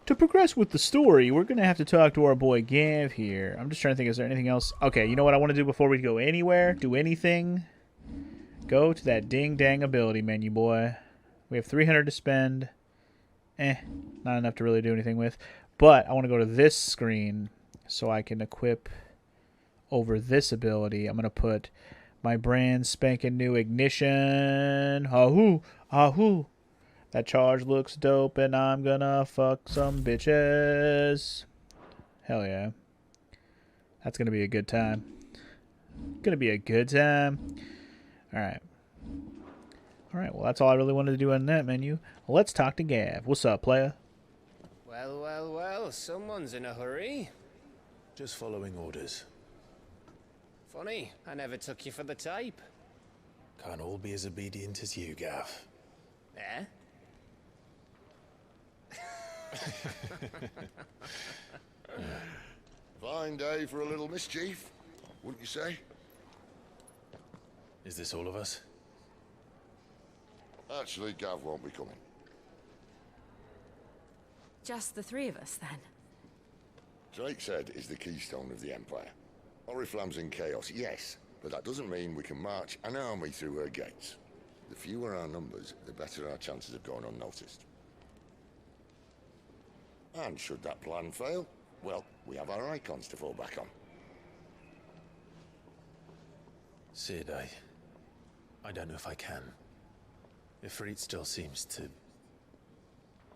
to progress with the story, we're going to have to talk to our boy Gav here. I'm just trying to think, is there anything else? Okay, you know what I want to do before we go anywhere? Do anything? Go to that ding-dang ability menu, boy. We have 300 to spend. Not enough to really do anything with. But I want to go to this screen so I can equip over this ability. I'm going to put my brand spanking new ignition. Ahoo! Ahoo! That charge looks dope, and I'm gonna fuck some bitches. Hell yeah. That's gonna be a good time. Gonna be a good time. Alright. Alright, well, that's all I really wanted to do on that menu. Let's talk to Gav. What's up, playa? Well, well, well, someone's in a hurry. Just following orders. Funny, I never took you for the type. Can't all be as obedient as you, Gav. Eh? Fine day for a little mischief, wouldn't you say? Is this all of us? Actually, Gav won't be coming. Just the three of us, then? Drake's Head is the keystone of the Empire. Oriflamme's in chaos, yes, but that doesn't mean we can march an army through her gates. The fewer our numbers, the better our chances of going unnoticed. And should that plan fail, well, we have our icons to fall back on. Sid, I don't know if I can. Ifrit still seems to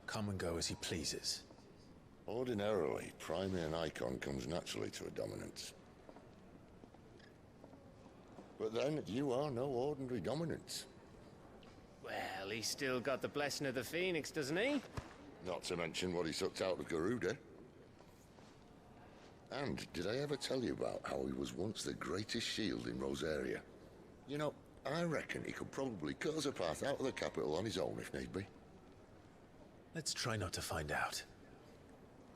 come and go as he pleases. Ordinarily, priming an icon comes naturally to a dominance. But then, you are no ordinary dominance. Well, he's still got the blessing of the Phoenix, doesn't he? Not to mention what he sucked out of Garuda. And did I ever tell you about how he was once the greatest shield in Rosaria? You know, I reckon he could probably cut us a path out of the capital on his own if need be. Let's try not to find out.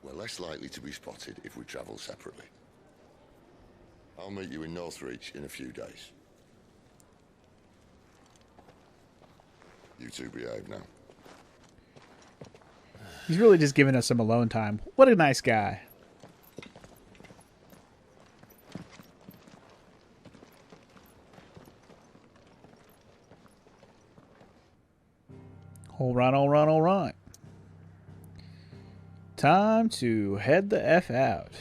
We're less likely to be spotted if we travel separately. I'll meet you in Northreach in a few days. You two behave now. He's really just giving us some alone time. What a nice guy. All right, all right, all right. Time to head the F out.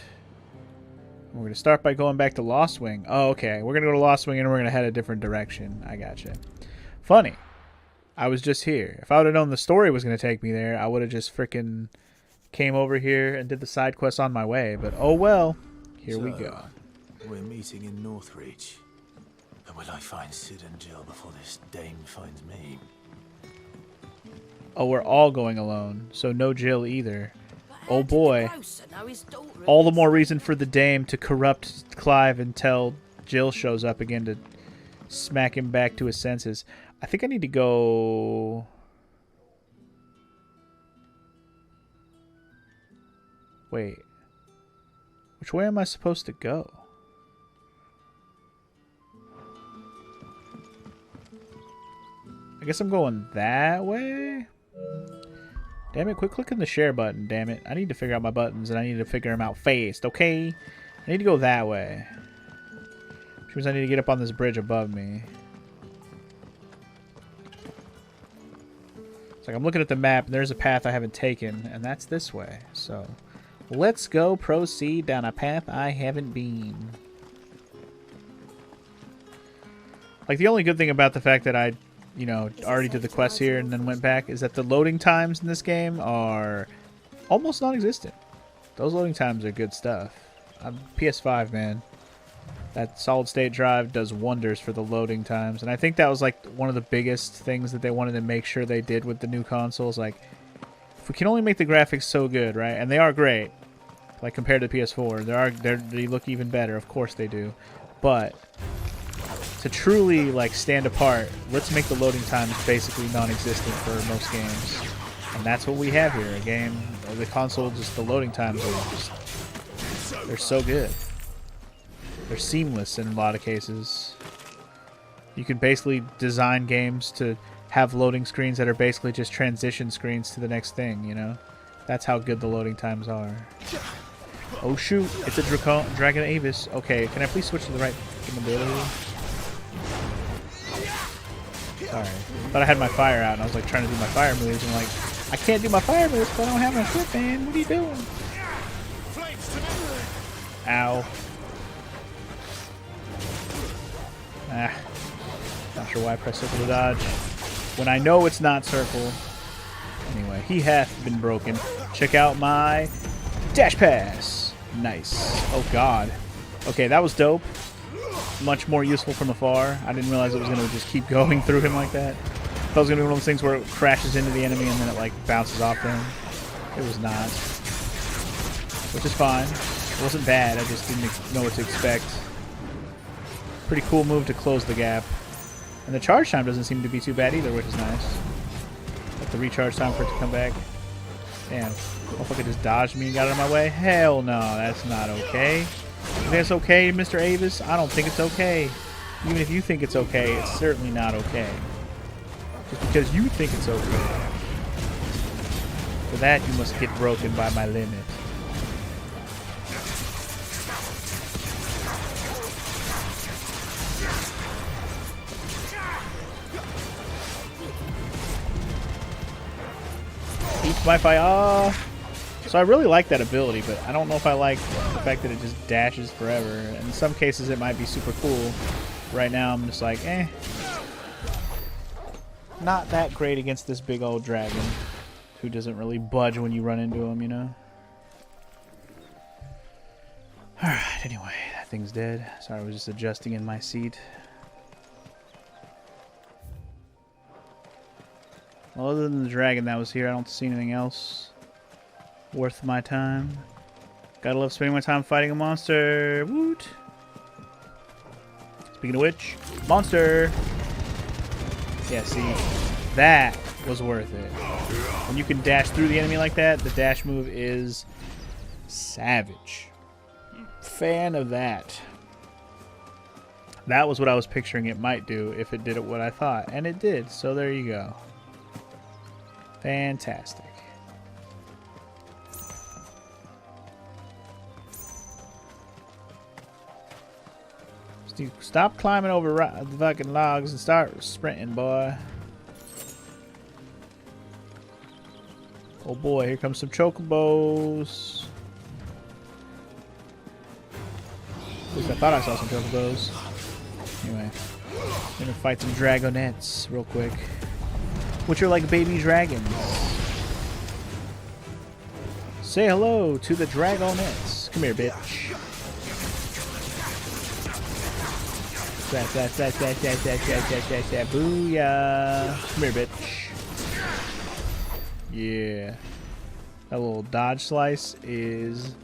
We're going to start by going back to Lost Wing. Oh, okay. We're going to go to Lost Wing and we're going to head a different direction. I gotcha. Funny. I was just here. If I would have known the story was going to take me there, I would have just frickin' came over here and did the side quest on my way. But oh well. Here we go. We're meeting in Northreach. And will I find Sid and Jill before this dame finds me? Oh, we're all going alone. So no Jill either. Oh boy. All the more reason for the dame to corrupt Clive until Jill shows up again to smack him back to his senses. I think I need to go... Wait. Which way am I supposed to go? I guess I'm going that way? Damn it, quit clicking the share button, damn it. I need to figure out my buttons and I need to figure them out fast, okay? I need to go that way. Which means I need to get up on this bridge above me. It's like I'm looking at the map and there's a path I haven't taken, and that's this way. So let's go proceed down a path I haven't been. Like, the only good thing about the fact that I, you know, already did the quest here and then went back is that the loading times in this game are almost non-existent. Those loading times are good stuff. PS5, man. That solid state drive does wonders for the loading times. And I think that was like one of the biggest things that they wanted to make sure they did with the new consoles. Like, if we can only make the graphics so good, right? And they are great. Like, compared to PS4. They look even better. Of course they do. But to truly, like, stand apart, let's make the loading times basically non-existent for most games. And that's what we have here. A game, the console, just the loading times are just... They're so good. They're seamless in a lot of cases. You can basically design games to have loading screens that are basically just transition screens to the next thing, you know? That's how good the loading times are. Oh shoot, it's a Dragon Avis. Okay, can I please switch to the right ability? Sorry. Thought I had my fire out and I was like trying to do my fire moves and like, I can't do my fire moves because I don't have my shit, man. What are you doing? Ow. Ah. Not sure why I pressed circle to dodge. When I know it's not circle. Anyway, he hath been broken. Check out my dash pass. Nice. Oh god. Okay, that was dope. Much more useful from afar. I didn't realize it was going to just keep going through him like that. I thought it was going to be one of those things where it crashes into the enemy and then it like bounces off them. It was not. Which is fine. It wasn't bad, I just didn't know what to expect. Pretty cool move to close the gap. And the charge time doesn't seem to be too bad either, which is nice. Like the recharge time for it to come back. Damn. Motherfucker just dodged me and got out of my way? Hell no, that's not okay. You think it's okay, Mr. Avis? I don't think it's okay. Even if you think it's okay, it's certainly not okay. Just because you think it's okay. For that, you must get broken by my limit. Keep my fire. So I really like that ability, but I don't know if I like the fact that it just dashes forever. In some cases, it might be super cool. Right now, I'm just like, eh. Not that great against this big old dragon, who doesn't really budge when you run into him, you know? Alright, anyway, that thing's dead. Sorry, I was just adjusting in my seat. Well, other than the dragon that was here, I don't see anything else worth my time. Gotta love spending my time fighting a monster. Woot! Speaking of which, monster! Yeah, see, that was worth it. When you can dash through the enemy like that, the dash move is savage. Fan of that. That was what I was picturing it might do if it did it what I thought, and it did, so there you go. Fantastic. Stop climbing over the fucking logs and start sprinting, boy. Oh boy, here comes some chocobos. At least I thought I saw some chocobos. Anyway, I'm gonna fight some dragonettes real quick. Which are like baby dragons. Say hello to the dragonettes. Come here, bitch. Booyah. Come here, bitch. Yeah. That little dodge slice is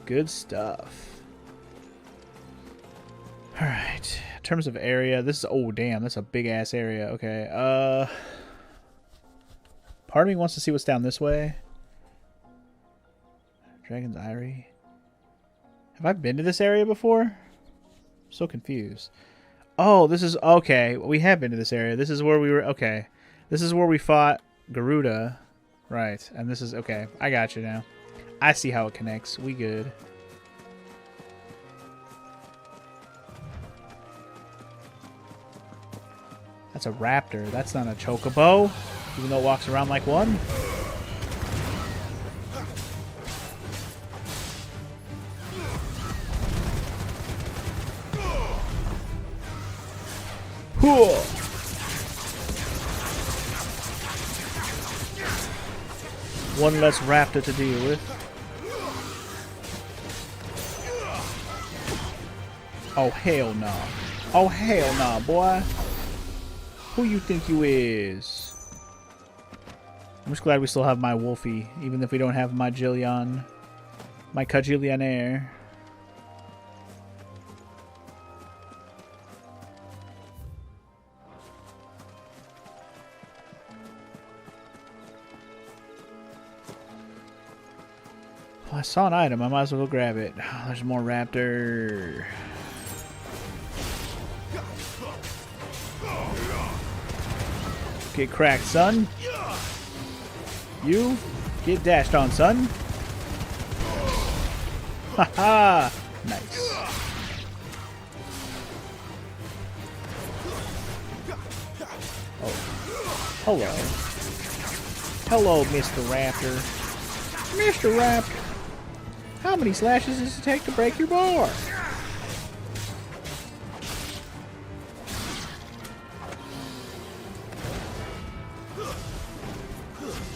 good stuff. Alright. In terms of area, this is... Oh, damn. That's a big-ass area. Okay. Part of me wants to see what's down this way. Dragon's Eyrie. Have I been to this area before? I'm so confused. Oh, this is... Okay, we have been to this area. This is where we were... Okay. This is where we fought Garuda. Right. And this is... Okay, I got you now. I see how it connects. We good. That's a raptor. That's not a chocobo. Even though it walks around like one. One less raptor to deal with. Oh, hell no. Oh, hell no, boy. Who you think you is? I'm just glad we still have my Wolfie, even if we don't have my Jillian. My Cajillionaire. Well, I saw an item. I might as well go grab it. Oh, there's more raptor. Get cracked, son. You Get dashed on, son. Haha. Nice. Oh. Hello. Hello, Mr. Raptor. Mr. Raptor. How many slashes does it take to break your bar?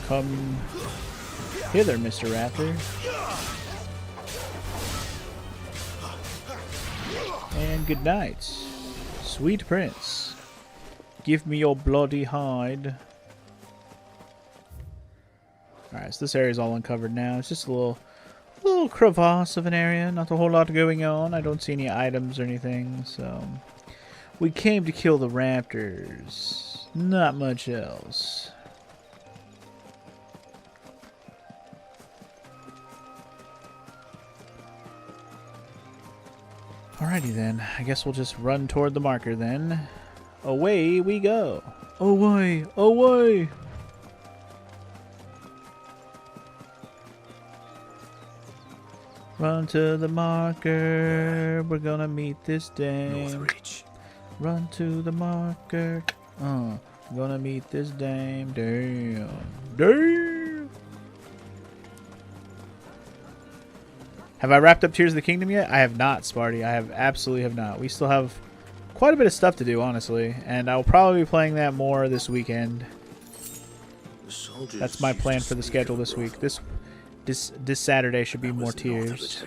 Come hither, Mr. Raptor. And good night, sweet prince. Give me your bloody hide. Alright, so this area is all uncovered now. It's just a little crevasse of an area. Not a whole lot going on. I don't see any items or anything, so... We came to kill the raptors. Not much else. Alrighty then. I guess we'll just run toward the marker then. Away we go. Away! Away! Run to the marker. We're gonna meet this dame. Northreach. Run to the marker. Gonna meet this dame. Damn. Damn. Have I wrapped up Tears of the Kingdom yet? I have not, Sparty. I absolutely have not. We still have quite a bit of stuff to do, honestly. And I'll probably be playing that more this weekend. That's my plan for the schedule this week. This Saturday should be more Tears.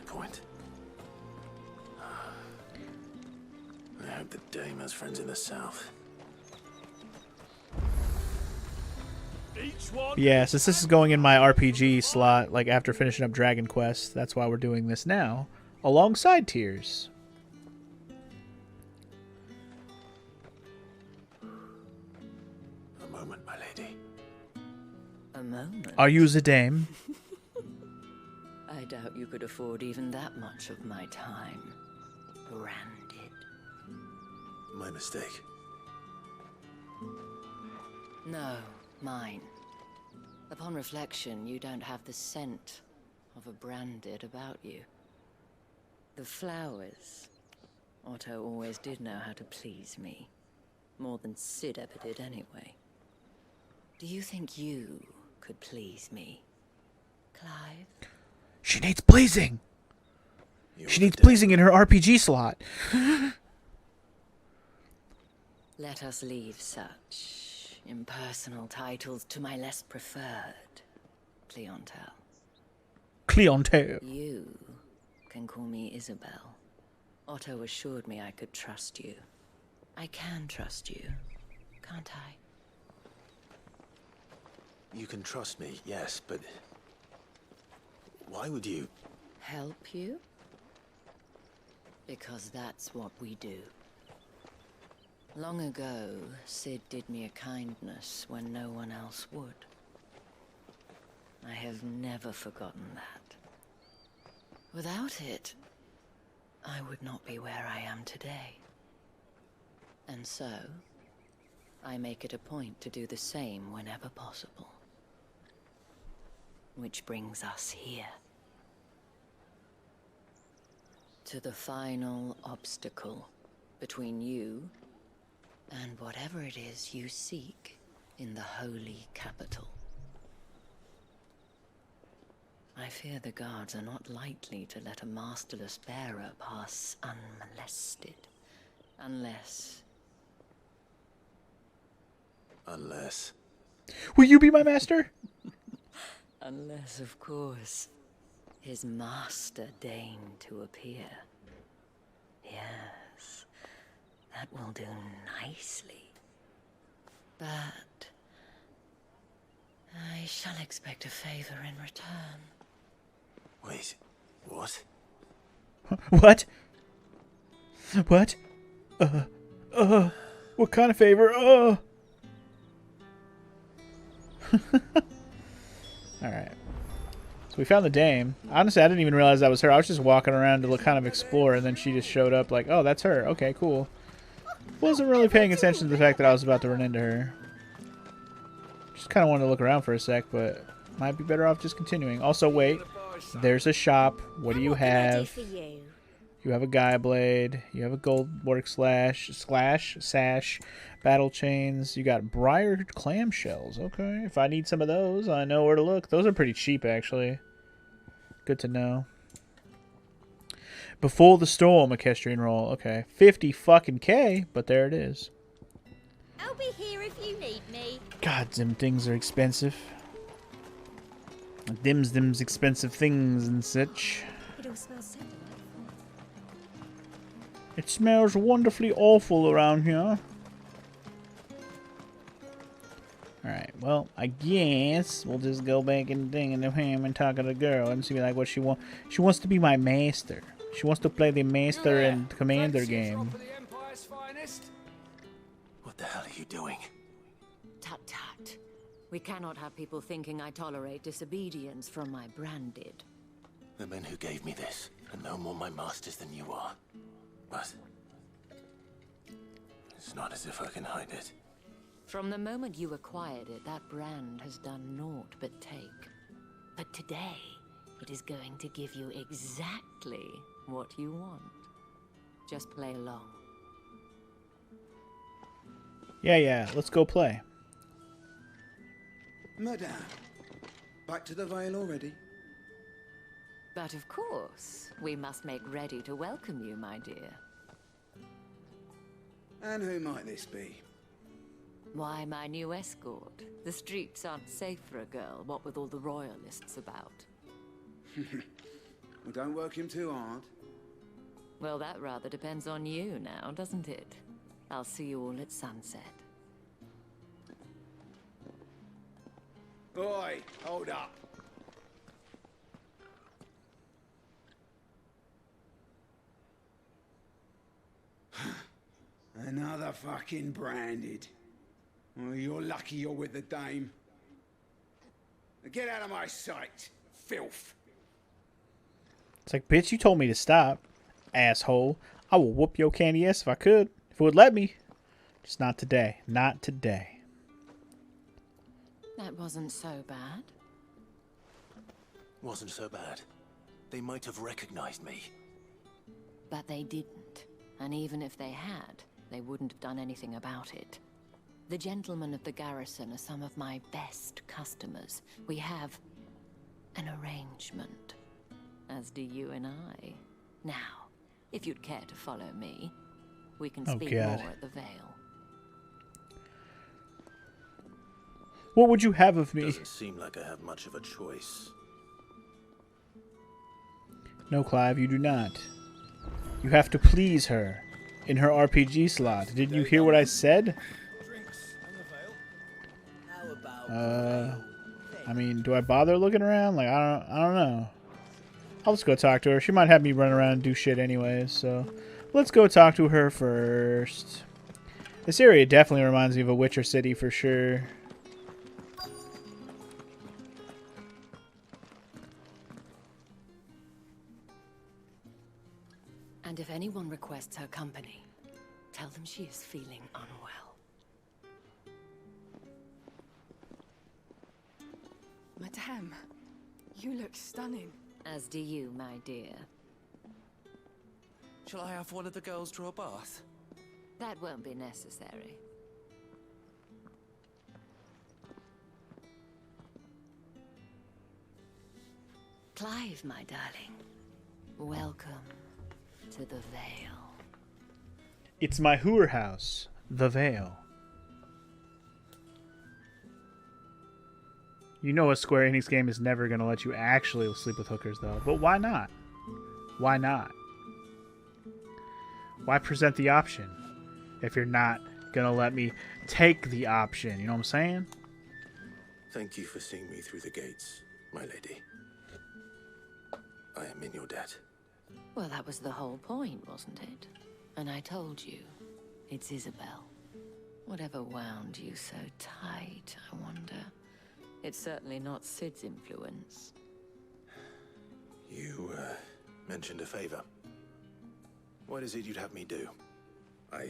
I hope the dame has friends in the south. Yeah, since this is going in my RPG slot, like after finishing up Dragon Quest, that's why we're doing this now, alongside Tears. A moment, my lady. A moment? Are you the dame? I doubt you could afford even that much of my time. Branded. My mistake. No, mine. Upon reflection, you don't have the scent of a branded about you. The flowers. Otto always did know how to please me. More than Sid ever did anyway. Do you think you could please me, Clive? She needs pleasing. She needs pleasing in her RPG slot. Let us leave such impersonal titles to my less preferred clientele. Clientele. You can call me Isabelle. Otto assured me I could trust you. I can trust you, can't I? You can trust me, yes, but why would you? Help you? Because that's what we do. Long ago, Sid did me a kindness when no one else would. I have never forgotten that. Without it, I would not be where I am today. And so, I make it a point to do the same whenever possible. Which brings us here. To the final obstacle between you and whatever it is you seek in the holy capital. I fear the guards are not likely to let a masterless bearer pass unmolested. Unless... Will you be my master? Unless, of course, his master deigned to appear. Yes, that will do nicely. But I shall expect a favor in return. Wait, what? What? What? What kind of favor? Alright. So we found the dame. Honestly, I didn't even realize that was her. I was just walking around to kind of explore, and then she just showed up like, oh, that's her. Okay, cool. Wasn't really paying attention to the fact that I was about to run into her. Just kind of wanted to look around for a sec, but Might be better off just continuing. Also, wait. There's a shop. What do you have? You have a guy blade. You have a gold work sash, battle chains. You got briar clamshells. Okay, if I need some of those, I know where to look. Those are pretty cheap, actually. Good to know. Before the storm, equestrian roll. Okay, 50 fucking K, but there it is. I'll be here if you need me. God, them things are expensive. Them's expensive things and such. It all smells so delightful. It smells wonderfully awful around here. Alright, well, I guess we'll just go back and ding into him and talk to the girl and see like what she wants. She wants to be my master. She wants to play the master and commander game. What the hell are you doing? Tut tut. We cannot have people thinking I tolerate disobedience from my branded. The men who gave me this are no more my masters than you are. But it's not as if I can hide it. From the moment you acquired it, that brand has done naught but take. But today, it is going to give you exactly what you want. Just play along. Yeah, let's go play. Madame, back to the Vale already? But of course, we must make ready to welcome you, my dear. And who might this be? Why, my new escort. The streets aren't safe for a girl, what with all the royalists about. Well, don't work him too hard. Well, that rather depends on you now, doesn't it? I'll see you all at sunset. Oi, hold up. Another fucking branded. Well, you're lucky you're with the dame. Get out of my sight, filth. It's like, bitch, you told me to stop, asshole. I will whoop your candy ass if I could. If it would let me. Just not today. Not today. That wasn't so bad. Wasn't so bad. They might have recognized me. But they didn't. And even if they had, they wouldn't have done anything about it. The gentlemen of the garrison are some of my best customers. We have an arrangement. As do you and I. Now, if you'd care to follow me, we can speak more at the Vale. What would you have of me? Doesn't seem like I have much of a choice. No, Clive, you do not. You have to please her in her RPG slot. Didn't you hear what I said? I mean, do I bother looking around? Like, I don't know. I'll just go talk to her. She might have me run around and do shit anyways, so let's go talk to her first. This area definitely reminds me of a Witcher city for sure. And if anyone requests her company, tell them she is feeling unwell. Madame, you look stunning. As do you, my dear. Shall I have one of the girls draw a bath? That won't be necessary. Clive, my darling. Welcome to the Vale. It's my hooer house, the Vale. You know a Square Enix game is never going to let you actually sleep with hookers, though. But why not? Why not? Why present the option if you're not going to let me take the option? You know what I'm saying? Thank you for seeing me through the gates, my lady. I am in your debt. Well, that was the whole point, wasn't it? And I told you, it's Isabelle. Whatever wound you so tight, I wonder. It's certainly not Sid's influence. You, mentioned a favor. What is it you'd have me do? I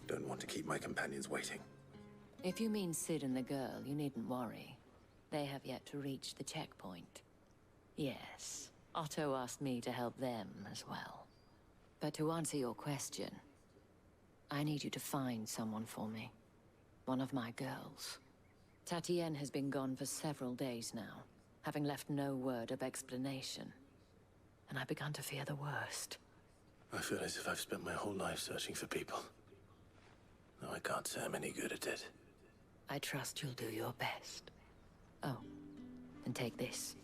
don't want to keep my companions waiting. If you mean Sid and the girl, you needn't worry. They have yet to reach the checkpoint. Yes, Otto asked me to help them as well. But to answer your question, I need you to find someone for me. One of my girls. Tatienne has been gone for several days now, having left no word of explanation. And I've begun to fear the worst. I feel as if I've spent my whole life searching for people. No, I can't say I'm any good at it. I trust you'll do your best. Oh, and take this.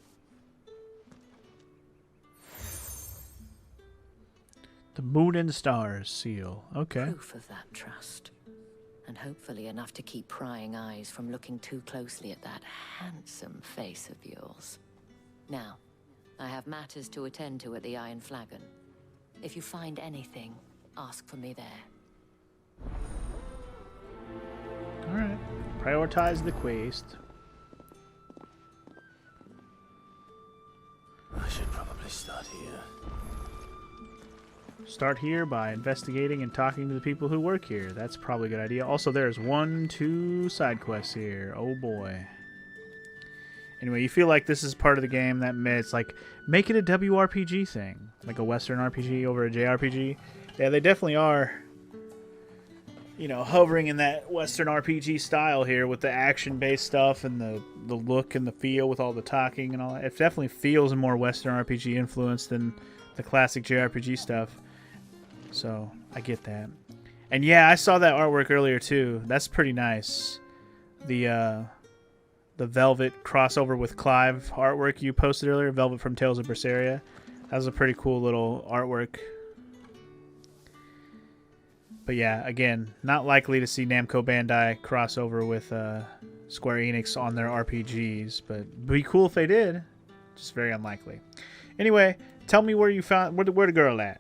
The Moon and Stars seal. Okay. Proof of that trust. And hopefully enough to keep prying eyes from looking too closely at that handsome face of yours. Now, I have matters to attend to at the Iron Flagon. If you find anything, ask for me there. Alright. Prioritize the quest. I should probably start here. Start here by investigating and talking to the people who work here. That's probably a good idea. Also, there's 2 side quests here. Oh boy. Anyway, you feel like this is part of the game that it's like, make it a WRPG thing. Like a Western RPG over a JRPG. Yeah, they definitely are, you know, hovering in that Western RPG style here with the action-based stuff and the look and the feel with all the talking and all that. It definitely feels more Western RPG influence than the classic JRPG stuff. So, I get that. And yeah, I saw that artwork earlier too. That's pretty nice. The Velvet crossover with Clive artwork you posted earlier, Velvet from Tales of Berseria. That was a pretty cool little artwork. But yeah, again, not likely to see Namco Bandai crossover with Square Enix on their RPGs, but it'd be cool if they did. Just very unlikely. Anyway, tell me where you found where the girl at.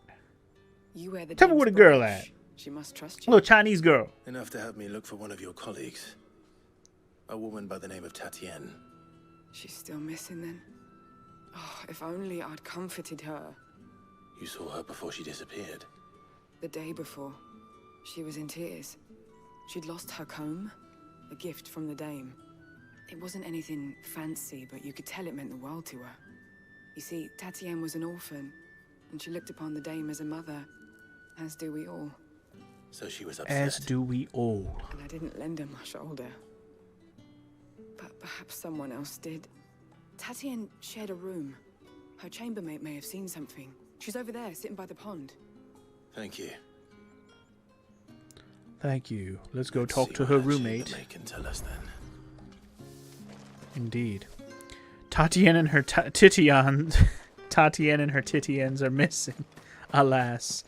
You wear the Tell me where the girl at. She must trust A you. little Chinese girl. Enough to help me look for one of your colleagues. A woman by the name of Tatienne. She's still missing then. Oh, if only I'd comforted her. You saw her before she disappeared. The day before, she was in tears. She'd lost her comb, a gift from the dame. It wasn't anything fancy, but you could tell it meant the world to her. You see, Tatienne was an orphan, and she looked upon the dame as a mother, as do we all. So she was upset. As do we all. And I didn't lend her my shoulder. But perhaps someone else did. Tatienne shared a room. Her chambermaid may have seen something. She's over there, sitting by the pond. Thank you. Thank you. Let's go Let's talk see to what her that roommate. chambermaid can tell us then. Indeed. Tatienne and her Titians are missing. Alas.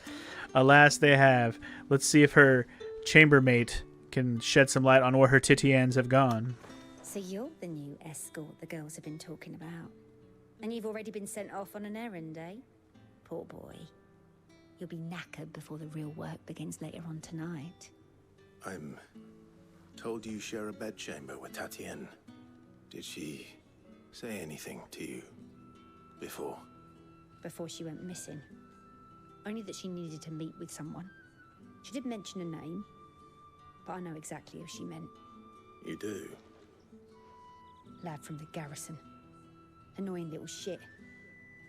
Alas, they have. Let's see if her chambermate can shed some light on where her Titians have gone. So you're the new escort the girls have been talking about. And you've already been sent off on an errand, eh? Poor boy. You'll be knackered before the real work begins later on tonight. I'm told you share a bedchamber with Tatienne. Did she say anything to you before? Before she went missing. Only that she needed to meet with someone. She did mention a name, but I know exactly who she meant. You do? Lad from the garrison. Annoying little shit.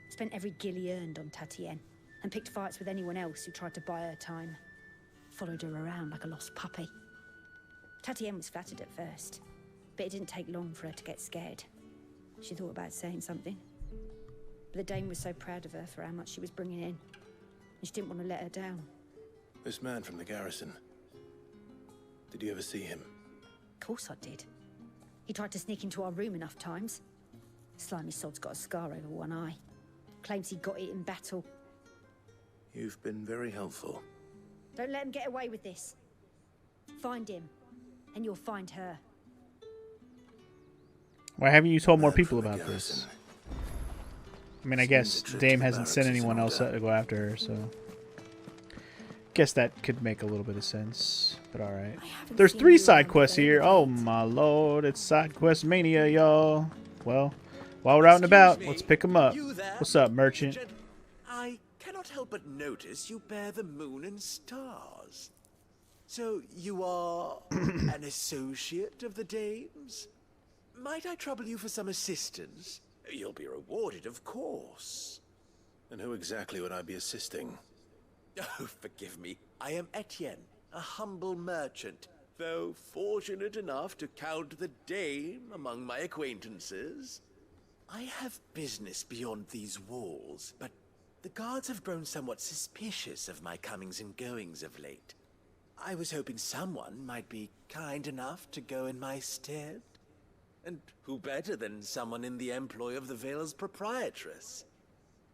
Spent every gil he earned on Tatienne, and picked fights with anyone else who tried to buy her time. Followed her around like a lost puppy. Tatienne was flattered at first, but it didn't take long for her to get scared. She thought about saying something, but the dame was so proud of her for how much she was bringing in, and she didn't want to let her down. This man from the garrison. Did you ever see him? Of course I did. He tried to sneak into our room enough times. Slimy sod's got a scar over one eye. Claims he got it in battle. You've been very helpful. Don't let him get away with this. Find him, and you'll find her. Why haven't you told more Man people from the about this? garrison. I mean, I guess Spend a trip Dame to hasn't sent barracks is anyone in else order. to go after her, so... Guess that could make a little bit of sense, but alright. There's 3 side quests here. Oh my lord, it's side quest mania, y'all. Well, while we're out and about, let's pick them up. You there? What's up, merchant? I cannot help but notice you bear the moon and stars. So you are an associate of the dame's? Might I trouble you for some assistance? You'll be rewarded, of course. And who exactly would I be assisting? Oh, forgive me. I am Etienne, a humble merchant, though fortunate enough to count the dame among my acquaintances. I have business beyond these walls, but the guards have grown somewhat suspicious of my comings and goings of late. I was hoping someone might be kind enough to go in my stead. And who better than someone in the employ of the Vale's proprietress?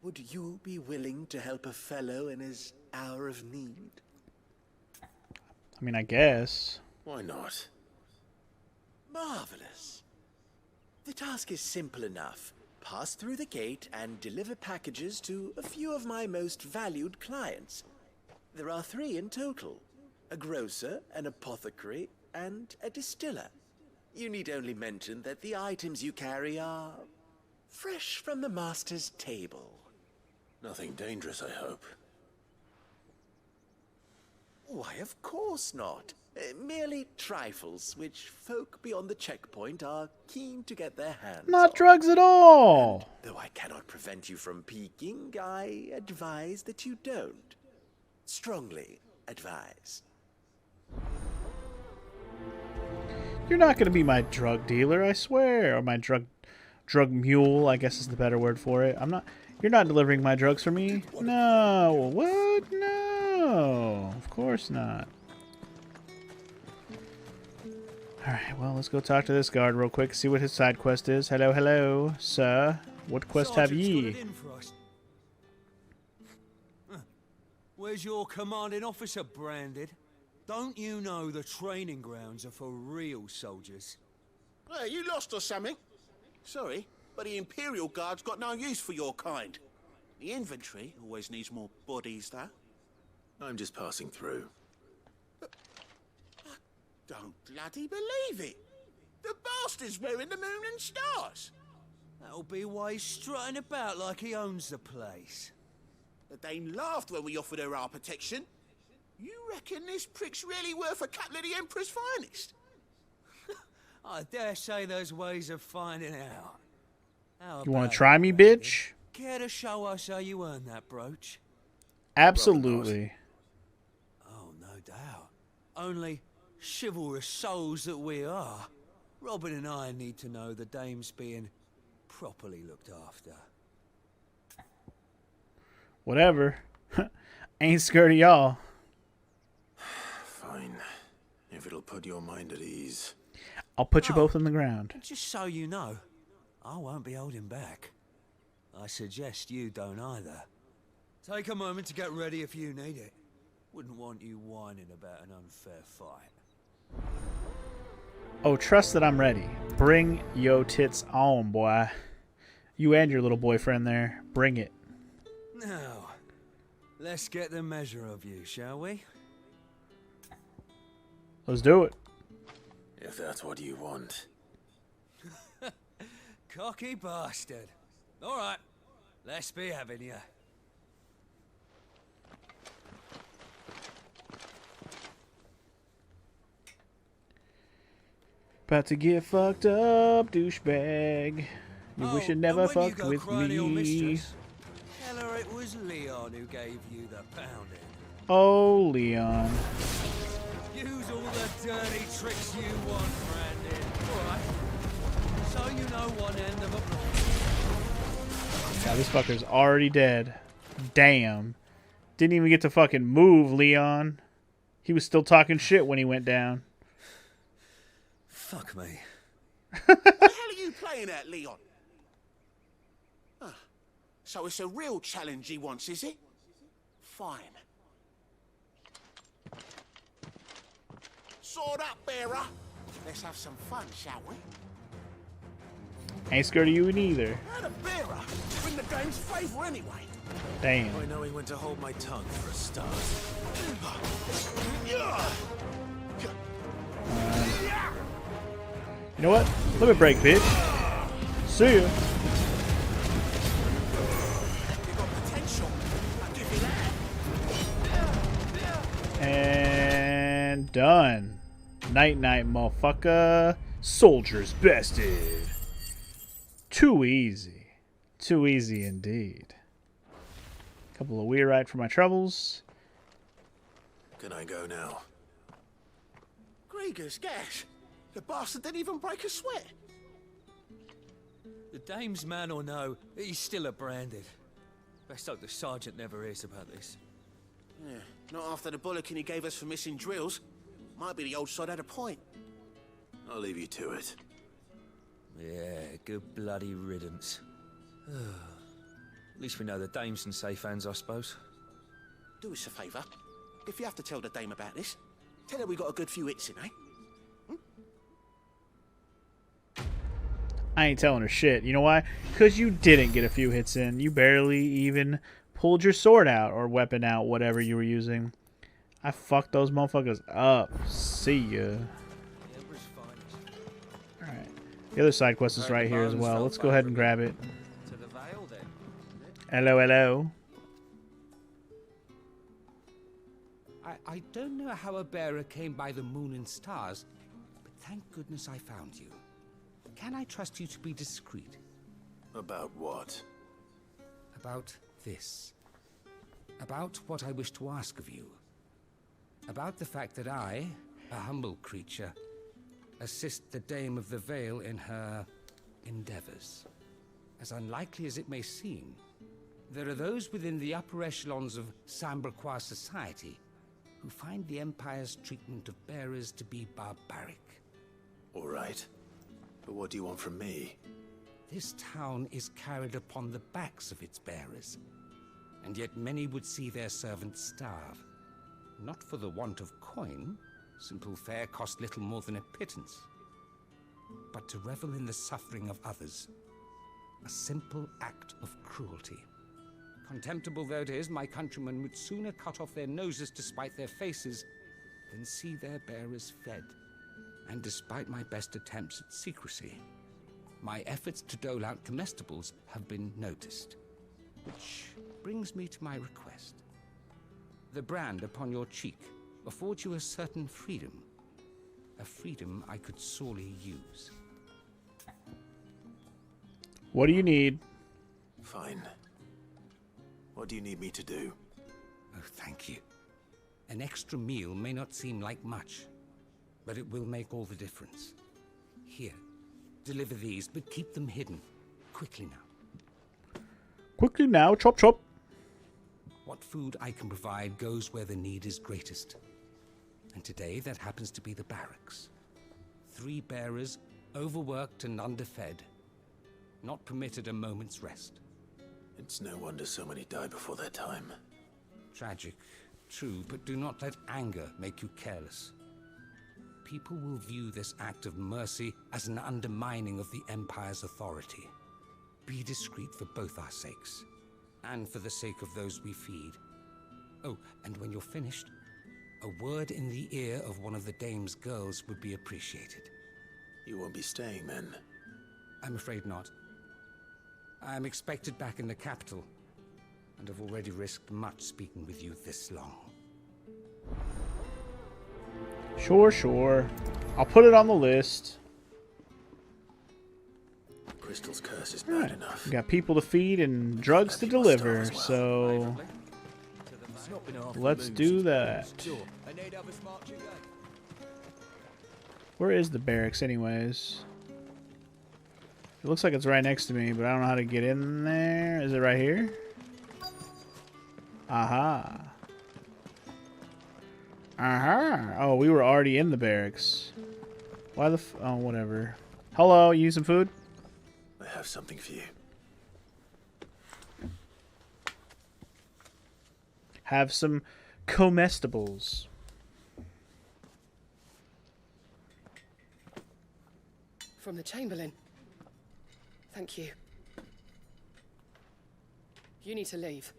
Would you be willing to help a fellow in his hour of need? I mean, I guess. Why not? Marvelous. The task is simple enough. Pass through the gate and deliver packages to a few of my most valued clients. There are 3 in total. A grocer, an apothecary, and a distiller. You need only mention that the items you carry are fresh from the master's table. Nothing dangerous, I hope. Why, of course not. Merely trifles, which folk beyond the checkpoint are keen to get their hands Not on. drugs at all! Though I cannot prevent you from peeking, I advise that you don't. Strongly advise. You're not going to be my drug dealer, I swear. Or my drug mule, I guess is the better word for it. You're not delivering my drugs for me? No. What? No. Of course not. Alright, well, let's go talk to this guard real quick, see what his side quest is. Hello, hello, sir. What quest have ye? Where's your commanding officer branded? Don't you know the training grounds are for real soldiers? Hey, you lost or something? Sorry, but the Imperial Guard's got no use for your kind. The infantry always needs more bodies, though. I'm just passing through. Don't bloody believe it! The bastard's wearing the moon and stars! That'll be why he's strutting about like he owns the place. The Dane laughed when we offered her our protection. You reckon this prick's really worth a couple of the Emperor's finest? I dare say there's ways of finding out. How You want about to try it, me, Brandon? bitch? Care to show us how you earned that brooch? Absolutely. Oh, no doubt. Only chivalrous souls that we are, Robin and I need to know the dame's being properly looked after. Whatever. Ain't scared of y'all. Fine. If it'll put your mind at ease. I'll put you both on the ground. Just so you know, I won't be holding back. I suggest you don't either. Take a moment to get ready if you need it. Wouldn't want you whining about an unfair fight. Oh, trust that I'm ready. Bring yo tits on, boy. You and your little boyfriend there. Bring it. Now, let's get the measure of you, shall we? Let's do it. If that's what you want. Cocky bastard. All right, let's be having you. About to get fucked up, douchebag. You wish you never and when you fucked go with crying to your me. mistress, tell her it was Leon who gave you the pounding. Oh, Leon. Use all the dirty tricks you want, Brandon. Alright. So you know one end of a block. Now this fucker's already dead. Damn. Didn't even get to fucking move, Leon. He was still talking shit when he went down. Fuck me. What the hell are you playing at, Leon? Ah, so it's a real challenge he wants, is it? Fine. Sword up, bearer. Let's have some fun, shall we? Ain't scared of you neither. And a bearer. Win the game's favour anyway. Damn. I know he went to hold my tongue for a start. You know what? Let me break, bitch. See ya. You got potential. I'll give you that. And done. Night night, motherfucker. Soldiers bested. Too easy. Too easy indeed. Couple of weirite for my troubles. Can I go now? Gregor's gas. The bastard didn't even break a sweat. The dame's man or no, he's still a branded. Best hope the sergeant never hears about this. Yeah, not after the bollocking he gave us for missing drills. Might be the old sod had a point. I'll leave you to it. Yeah, good bloody riddance. At least we know the dame's in safe hands, I suppose. Do us a favour. If you have to tell the dame about this, tell her we got a good few hits in, eh? I ain't telling her shit. You know why? Because you didn't get a few hits in. You barely even pulled your sword out or weapon out, whatever you were using. I fucked those motherfuckers up. See ya. Alright. The other side quest is right here as well. Let's go ahead and grab it. Hello, hello. I don't know how a bearer came by the moon and stars, but thank goodness I found you. Can I trust you to be discreet? About what? About this. About what I wish to ask of you. About the fact that I, a humble creature, assist the Dame of the Vale in her endeavors. As unlikely as it may seem, there are those within the upper echelons of Samberquois society who find the Empire's treatment of bearers to be barbaric. All right. But what do you want from me? This town is carried upon the backs of its bearers, and yet many would see their servants starve. Not for the want of coin, simple fare cost little more than a pittance, but to revel in the suffering of others, a simple act of cruelty. Contemptible though it is, my countrymen would sooner cut off their noses to spite their faces than see their bearers fed. And despite my best attempts at secrecy, my efforts to dole out comestibles have been noticed. Which brings me to my request. The brand upon your cheek affords you a certain freedom. A freedom I could sorely use. What do you need? Fine. What do you need me to do? Oh, thank you. An extra meal may not seem like much, but it will make all the difference. Here, deliver these, but keep them hidden. Quickly now. Quickly now, chop chop. What food I can provide goes where the need is greatest. And today that happens to be the barracks. 3 bearers, overworked and underfed, not permitted a moment's rest. It's no wonder so many die before their time. Tragic, true, but do not let anger make you careless. People will view this act of mercy as an undermining of the Empire's authority. Be discreet for both our sakes, and for the sake of those we feed. Oh, and when you're finished, a word in the ear of one of the Dame's girls would be appreciated. You won't be staying, then? I'm afraid not. I am expected back in the capital, and have already risked much speaking with you this long. Sure. I'll put it on the list. Crystal's curse is bad enough. We got people to feed and drugs to deliver, so let's do that. Where is the barracks anyways? It looks like it's right next to me, but I don't know how to get in there. Is it right here? Aha. Aha. Oh, we were already in the barracks. Why the oh, whatever. Hello, you need some food? I have something for you. Have some comestibles. From the Chamberlain. Thank you. You need to leave.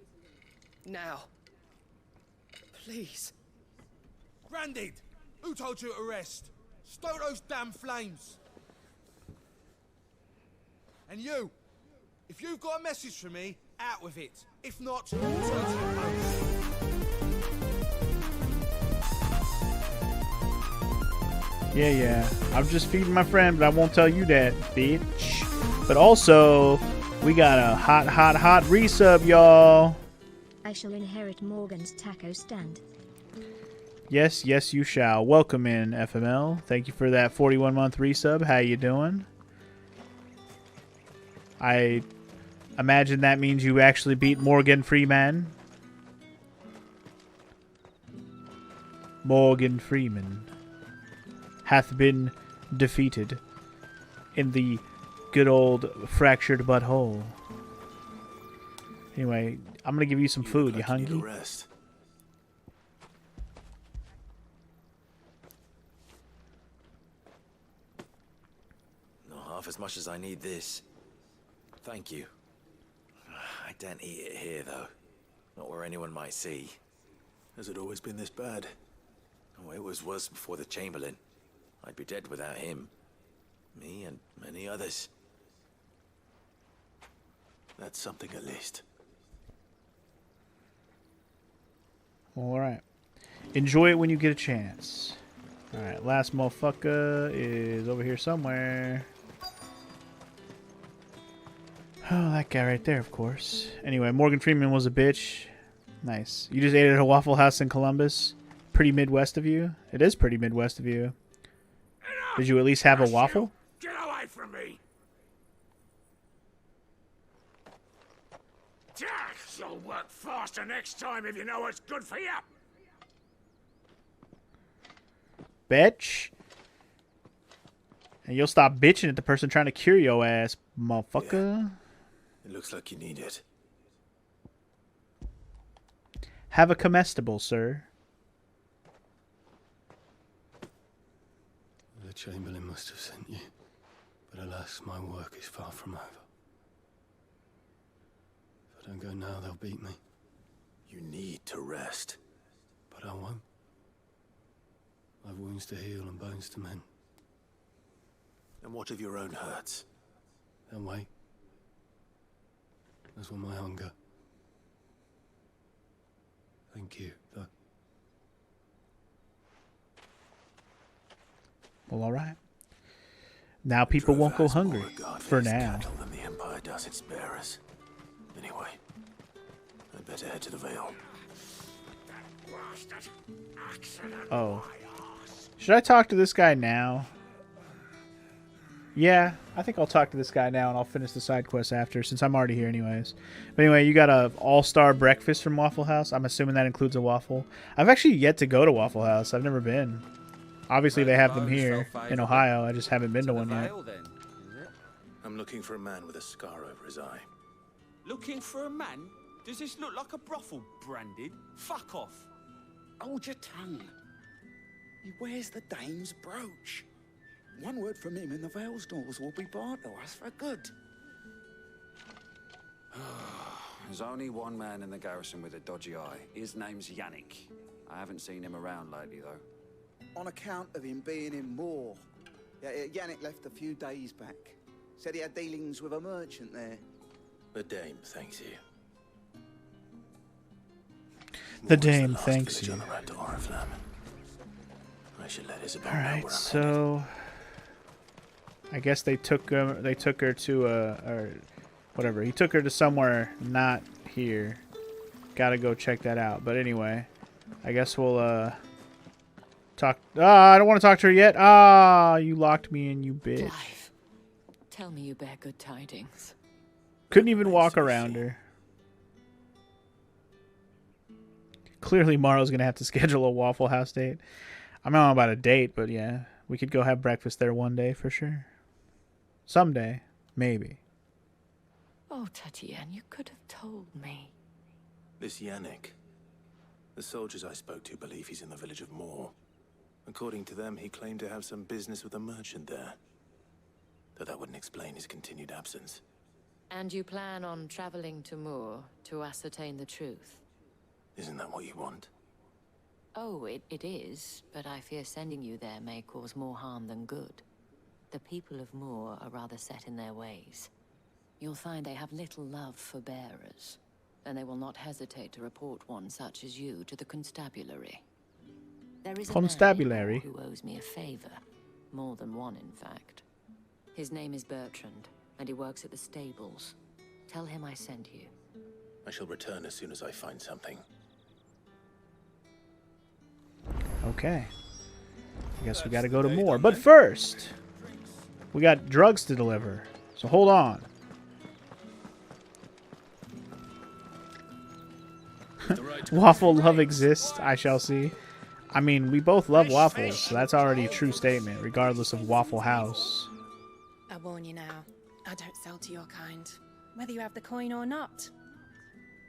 Now. Please. Grandad! Who told you to rest? Stoke those damn flames! And you! If you've got a message for me, out with it. If not, turn to the post. Yeah. I'm just feeding my friend, but I won't tell you that, bitch. But also, we got a hot resub, y'all. I shall inherit Morgan's taco stand. Yes, you shall. Welcome in, FML. Thank you for that 41-month resub. How you doing? I imagine that means you actually beat Morgan Freeman. Morgan Freeman hath been defeated in the good old fractured butthole. Anyway, I'm gonna give you some food. You hungry? Rest. Not half as much as I need this. Thank you. I don't eat it here, though. Not where anyone might see. Has it always been this bad? Oh, it was worse before the Chamberlain. I'd be dead without him. Me and many others. That's something at least. Alright. Enjoy it when you get a chance. Alright, last motherfucker is over here somewhere. Oh, that guy right there, of course. Anyway, Morgan Freeman was a bitch. Nice. You just ate at a Waffle House in Columbus? Pretty Midwest of you? It is pretty Midwest of you. Did you at least have a waffle? Get away from me! Jack, you'll work faster next time if you know what's good for you. Bitch. And you'll stop bitching at the person trying to cure your ass, motherfucker. Yeah. It looks like you need it. Have a comestible, sir. The Chamberlain must have sent you, but alas, my work is far from over. If I don't go now, they'll beat me. You need to rest. But I won't. I've wounds to heal and bones to mend. And what of your own hurts? They'll wait. As will my hunger. Thank you, though. Well, alright. Now people won't go hungry. For now. Than the Empire does its bearers. Anyway, I'd better head to the Vale. Oh. Should I talk to this guy now? Yeah, I think I'll talk to this guy now and I'll finish the side quest after, since I'm already here anyways. But anyway, you got a all-star breakfast from Waffle House. I'm assuming that includes a waffle. I've actually yet to go to Waffle House. I've never been. Obviously they have them here in Ohio. I just haven't been to one yet. I'm looking for a man with a scar over his eye. Looking for a man? Does this look like a brothel, Branded? Fuck off. Hold your tongue. He wears the dame's brooch. One word from him and the Vale's doors will be barred to us for good. There's only one man in the garrison with a dodgy eye. His name's Yannick. I haven't seen him around lately, though. On account of him being in Moor. Yeah, Yannick left a few days back. Said he had dealings with a merchant there. The dame thanks you. The dame thanks you. I should let Isabelle All right, so I guess they took her to or whatever. He took her to somewhere not here. Gotta go check that out. But anyway, I guess we'll talk. I don't want to talk to her yet. You locked me in, you bitch. Clive, tell me you bear good tidings. Couldn't even walk around her. Clearly, Morrow's gonna have to schedule a Waffle House date. I don't know about a date, but yeah, we could go have breakfast there one day for sure. Someday, maybe. Oh, Tatienne, you could have told me. This Yannick. The soldiers I spoke to believe he's in the village of Moor. According to them, he claimed to have some business with a merchant there. Though that wouldn't explain his continued absence. And you plan on traveling to Moor to ascertain the truth? Isn't that what you want? Oh, it is, but I fear sending you there may cause more harm than good. The people of Moor are rather set in their ways. You'll find they have little love for bearers, and they will not hesitate to report one such as you to the constabulary. There is a Constabulary? man who owes me a favor. More than one, in fact. His name is Bertrand, and he works at the stables. Tell him I sent you. I shall return as soon as I find something. Okay. I guess we gotta go to more. But first, we got drugs to deliver. So hold on. Waffle love exists, I shall see. I mean, we both love waffles, so that's already a true statement, regardless of Waffle House. I warn you now, I don't sell to your kind, whether you have the coin or not.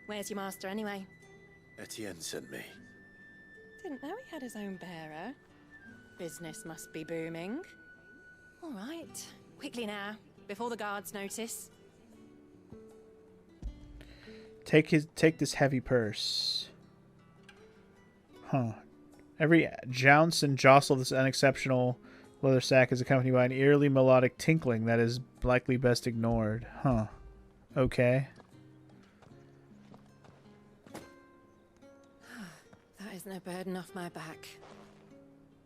Where's your master anyway? Etienne sent me. Didn't know he had his own bearer. Business must be booming. All right, quickly now, before the guards notice. Take this heavy purse. Huh. Every jounce and jostle of this unexceptional leather sack is accompanied by an eerily melodic tinkling that is likely best ignored. Huh. Okay. That is no burden off my back.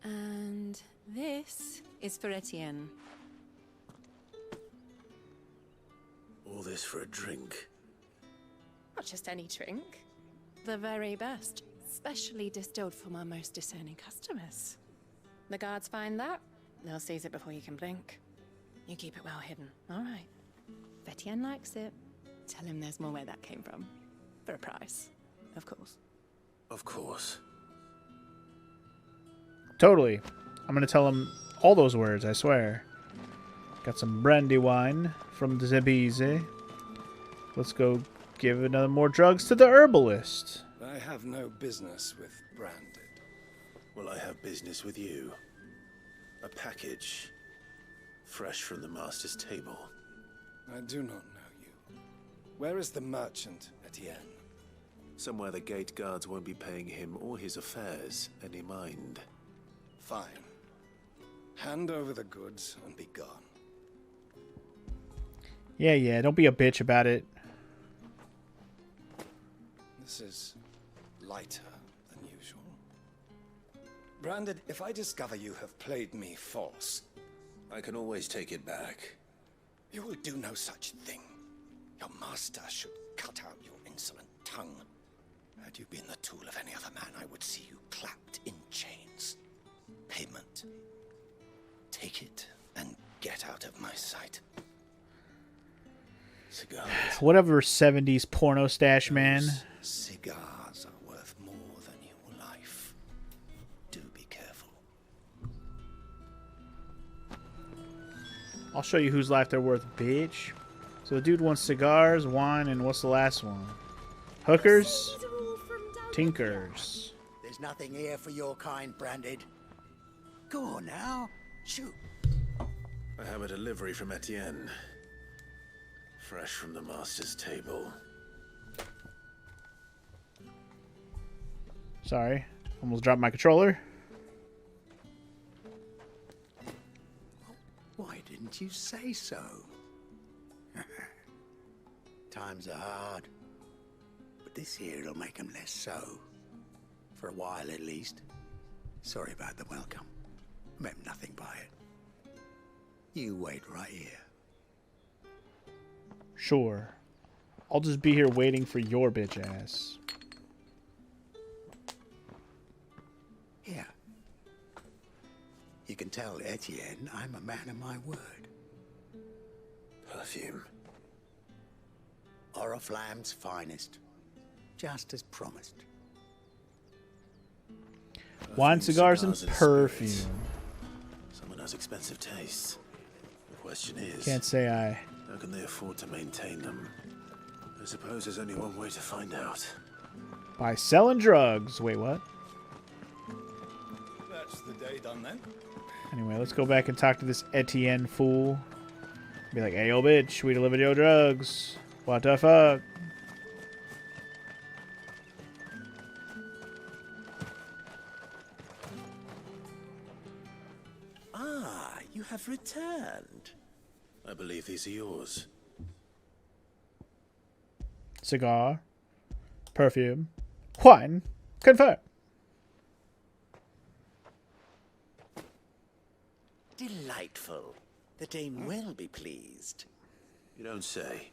And this is for Etienne. All this for a drink. Not just any drink. The very best. Specially distilled for my most discerning customers. The guards find that, they'll seize it before you can blink. You keep it well hidden, all right? If Etienne likes it, tell him there's more where that came from. For a price, of course. Of course. Totally. I'm gonna tell him all those words, I swear. Got some brandy wine from the beezy. Let's go give another more drugs to the herbalist. I have no business with Branded. Well, I have business with you. A package. Fresh from the master's table. I do not know you. Where is the merchant, Etienne? Somewhere the gate guards won't be paying him or his affairs any mind. Fine. Hand over the goods and be gone. Yeah, don't be a bitch about it. This is lighter than usual. Branded, if I discover you have played me false... I can always take it back. You will do no such thing. Your master should cut out your insolent tongue. Had you been the tool of any other man, I would see you clapped in chains. Payment. Take it and get out of my sight. Cigars. Whatever 70s porno stash, man. Cigars are worth more than your life. Do be careful. I'll show you whose life they're worth, bitch. So the dude wants cigars, wine, and what's the last one? Hookers? Tinkers. There's nothing here for your kind, Branded. Go on now. Shoot. I have a delivery from Etienne. Fresh from the master's table. Sorry. Almost dropped my controller. Why didn't you say so? Times are hard. But this here'll make 'em less so. For a while at least. Sorry about the welcome. Meant nothing by it. You wait right here. Sure. I'll just be here waiting for your bitch ass. Here. You can tell Etienne I'm a man of my word. Perfume. Oriflamme's finest. Just as promised. Wine, cigars, and perfume. Someone has expensive tastes. The question is... Can't say I... How can they afford to maintain them? I suppose there's only one way to find out. By selling drugs. Wait, what? That's the day done then. Anyway, let's go back and talk to this Etienne fool. Be like, hey, yo, bitch, we delivered your drugs. What the fuck? Ah, you have returned. I believe these are yours. Cigar. Perfume. Wine. Confirm. Delightful. The dame will be pleased. You don't say.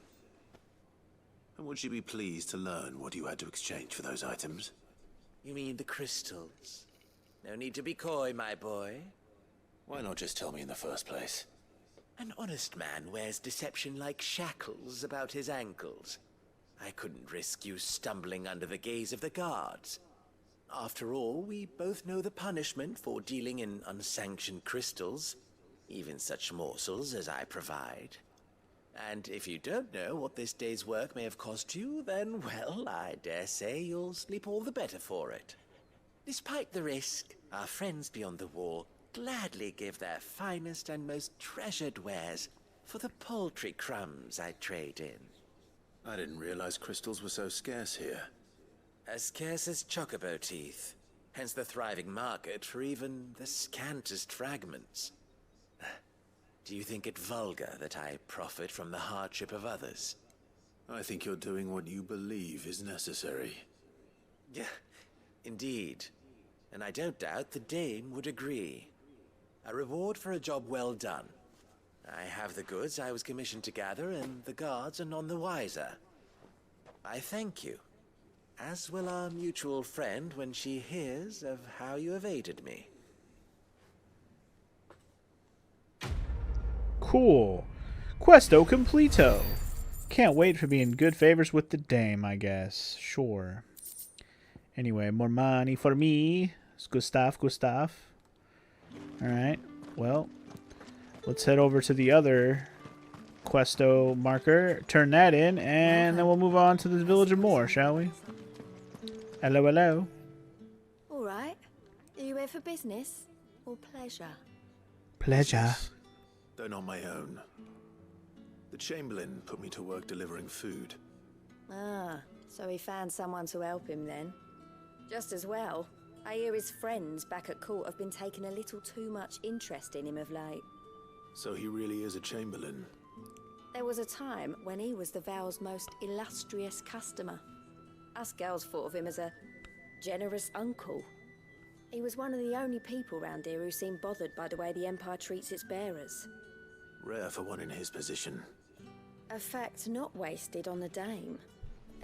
And would she be pleased to learn what you had to exchange for those items? You mean the crystals? No need to be coy, my boy. Why not just tell me in the first place? An honest man wears deception like shackles about his ankles. I couldn't risk you stumbling under the gaze of the guards. After all, we both know the punishment for dealing in unsanctioned crystals, even such morsels as I provide. And if you don't know what this day's work may have cost you, then, well, I dare say you'll sleep all the better for it. Despite the risk, our friends beyond the wall gladly give their finest and most treasured wares for the paltry crumbs I trade in. I didn't realize crystals were so scarce here. As scarce as chocobo teeth, hence the thriving market for even the scantest fragments. Do you think it vulgar that I profit from the hardship of others? I think you're doing what you believe is necessary. Yeah, indeed. And I don't doubt the dame would agree. A reward for a job well done. I have the goods I was commissioned to gather, and the guards are none the wiser. I thank you, as will our mutual friend when she hears of how you have aided me. Cool. Questo completo. Can't wait for being good favors with the dame, I guess. Sure. Anyway, more money for me. Good stuff, good stuff. Alright, well, let's head over to the other Questo marker, turn that in, and then we'll move on to the Village of Moor, shall we? Hello, hello. Alright. Are you here for business or pleasure? Pleasure. Though not my own. The Chamberlain put me to work delivering food. Ah, so he found someone to help him then. Just as well. I hear his friends back at court have been taking a little too much interest in him of late. So he really is a Chamberlain. There was a time when he was the Vale's most illustrious customer. Us girls thought of him as a generous uncle. He was one of the only people round here who seemed bothered by the way the Empire treats its bearers. Rare for one in his position. A fact not wasted on the dame.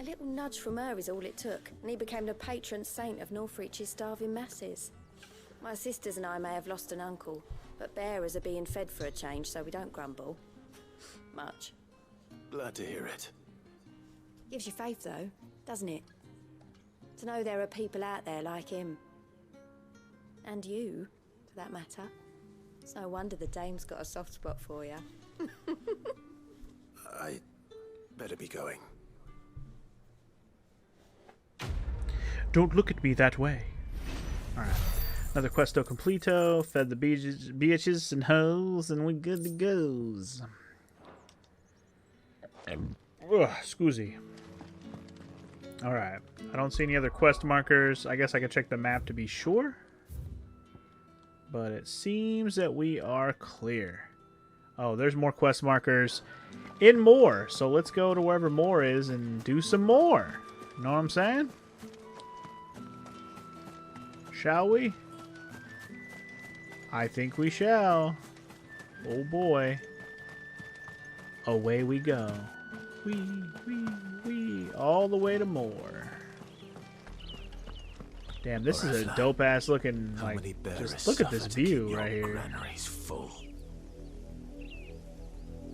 A little nudge from her is all it took, and he became the patron saint of Northreach's starving masses. My sisters and I may have lost an uncle, but bearers are being fed for a change, so we don't grumble. Much. Glad to hear it. Gives you faith, though, doesn't it? To know there are people out there like him. And you, for that matter. It's no wonder the dame's got a soft spot for you. I better be going. Don't look at me that way. Alright. Another questo completo. Fed the beaches and hoes, and we good to goes. Scoozy. Alright. I don't see any other quest markers. I guess I could check the map to be sure. But it seems that we are clear. Oh, there's more quest markers in Moor. So let's go to wherever Moor is and do some more. You know what I'm saying? Shall we? I think we shall. Oh boy. Away we go. Wee. All the way to Moor. Damn, this is a dope ass looking, like, just look at this view right here.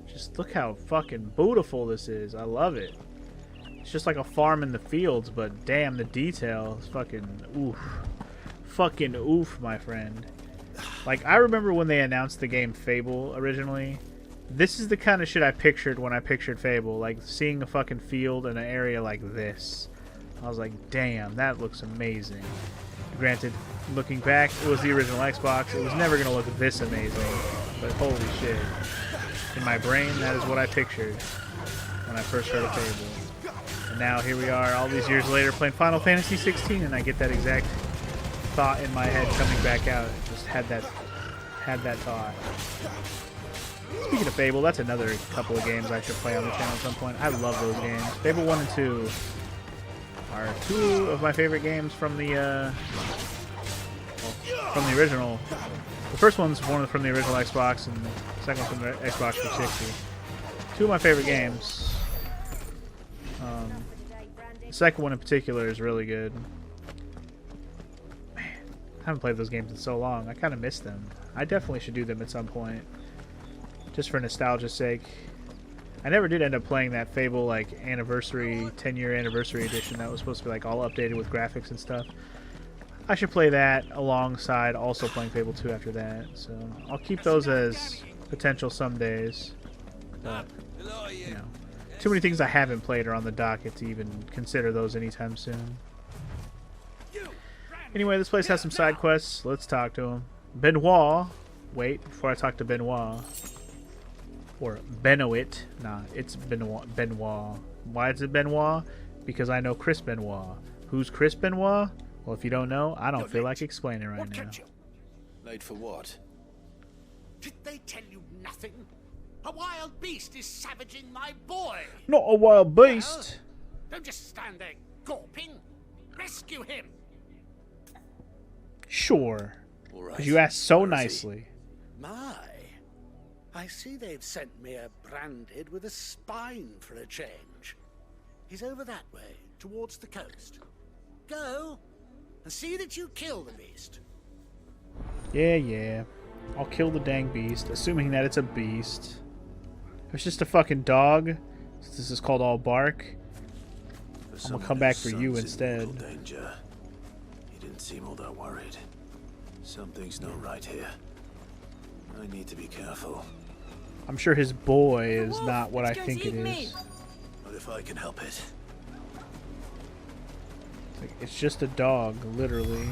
Just look how fucking beautiful this is. I love it. It's just like a farm in the fields, but damn, the detail is fucking oof. Fucking oof, my friend. Like, I remember when they announced the game Fable originally. This is the kind of shit I pictured when I pictured Fable. Like, seeing a fucking field in an area like this. I was like, damn, that looks amazing. Granted, looking back, it was the original Xbox. It was never going to look this amazing. But holy shit. In my brain, that is what I pictured when I first heard of Fable. And now here we are, all these years later, playing Final Fantasy 16, and I get that exact thought in my head coming back out. Just had that thought. Speaking of Fable, that's another couple of games I should play on the channel at some point. I love those games. Fable 1 and 2 are two of my favorite games from the original The first one's one from the original Xbox, and the second one from the Xbox 360. Two of my favorite games. The second one in particular is really good. Man, I haven't played those games in so long. I kind of miss them. I definitely should do them at some point, just for nostalgia's sake. I never did end up playing that Fable like anniversary, 10-year anniversary edition that was supposed to be like all updated with graphics and stuff. I should play that alongside also playing Fable 2 after that. So I'll keep those as potential some days. But, you know, too many things I haven't played are on the docket to even consider those anytime soon. Anyway, this place has some side quests. Let's talk to him. Benoit. Wait, before I talk to Benoit. Or Benoit. Nah, it's Benoit. Benoit. Why is it Benoit? Because I know Chris Benoit. Who's Chris Benoit? Well, if you don't know, I don't feel like explaining right now. Late for what? Did they tell you nothing? A wild beast is savaging my boy. Not a wild beast. Don't just stand there gawping. Rescue him. Sure. All right. Because you asked so nicely. My. I see they've sent me a branded with a spine for a change. He's over that way, towards the coast. Go and see that you kill the beast. Yeah. I'll kill the dang beast, assuming that it's a beast. If it's just a fucking dog, since this is called All Bark, I'm gonna come back for you instead. Danger. He didn't seem all that worried. Something's not right here. I need to be careful. I'm sure his boy is not what I think it is. But if I can help it. It's just a dog, literally.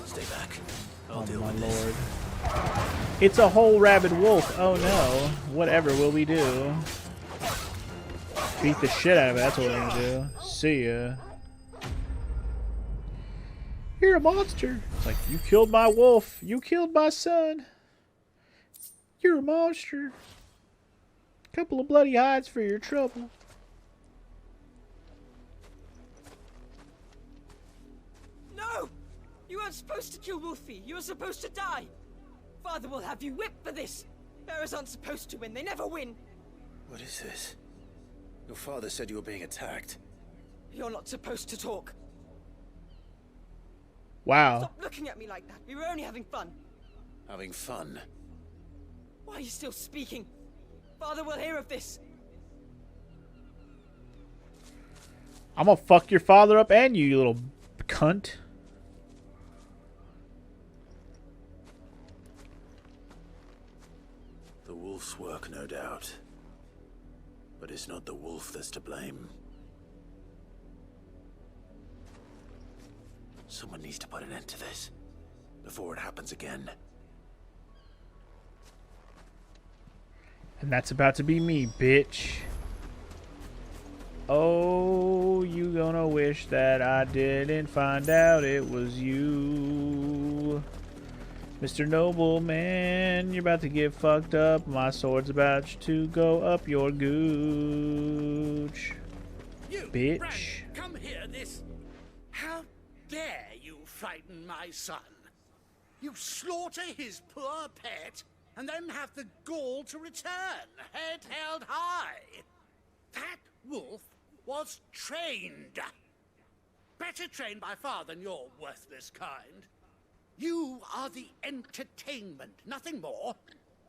Stay back. I'll Oh deal my with lord. It's a whole rabid wolf. Oh no. Whatever will we do? Beat the shit out of it. That's what we're gonna do. See ya. You're a monster. It's like, you killed my wolf. You killed my son. You're a monster. Couple of bloody hides for your trouble. No! You weren't supposed to kill Wolfie. You were supposed to die. Father will have you whipped for this. Bearers aren't supposed to win. They never win. What is this? Your father said you were being attacked. You're not supposed to talk. Wow. Stop looking at me like that. We were only having fun. Having fun? Why are you still speaking? Father will hear of this. I'm gonna fuck your father up and you little cunt. The wolf's work, no doubt. But it's not the wolf that's to blame. Someone needs to put an end to this before it happens again. And that's about to be me, bitch. Oh, you gonna wish that I didn't find out it was you. Mr. Nobleman, you're about to get fucked up. My sword's about to go up your gooch. You, bitch. Brandon, come here, this... How dare you frighten my son? You slaughter his poor pet, and then have the gall to return, head held high. That wolf was trained. Better trained by far than your worthless kind. You are the entertainment, nothing more.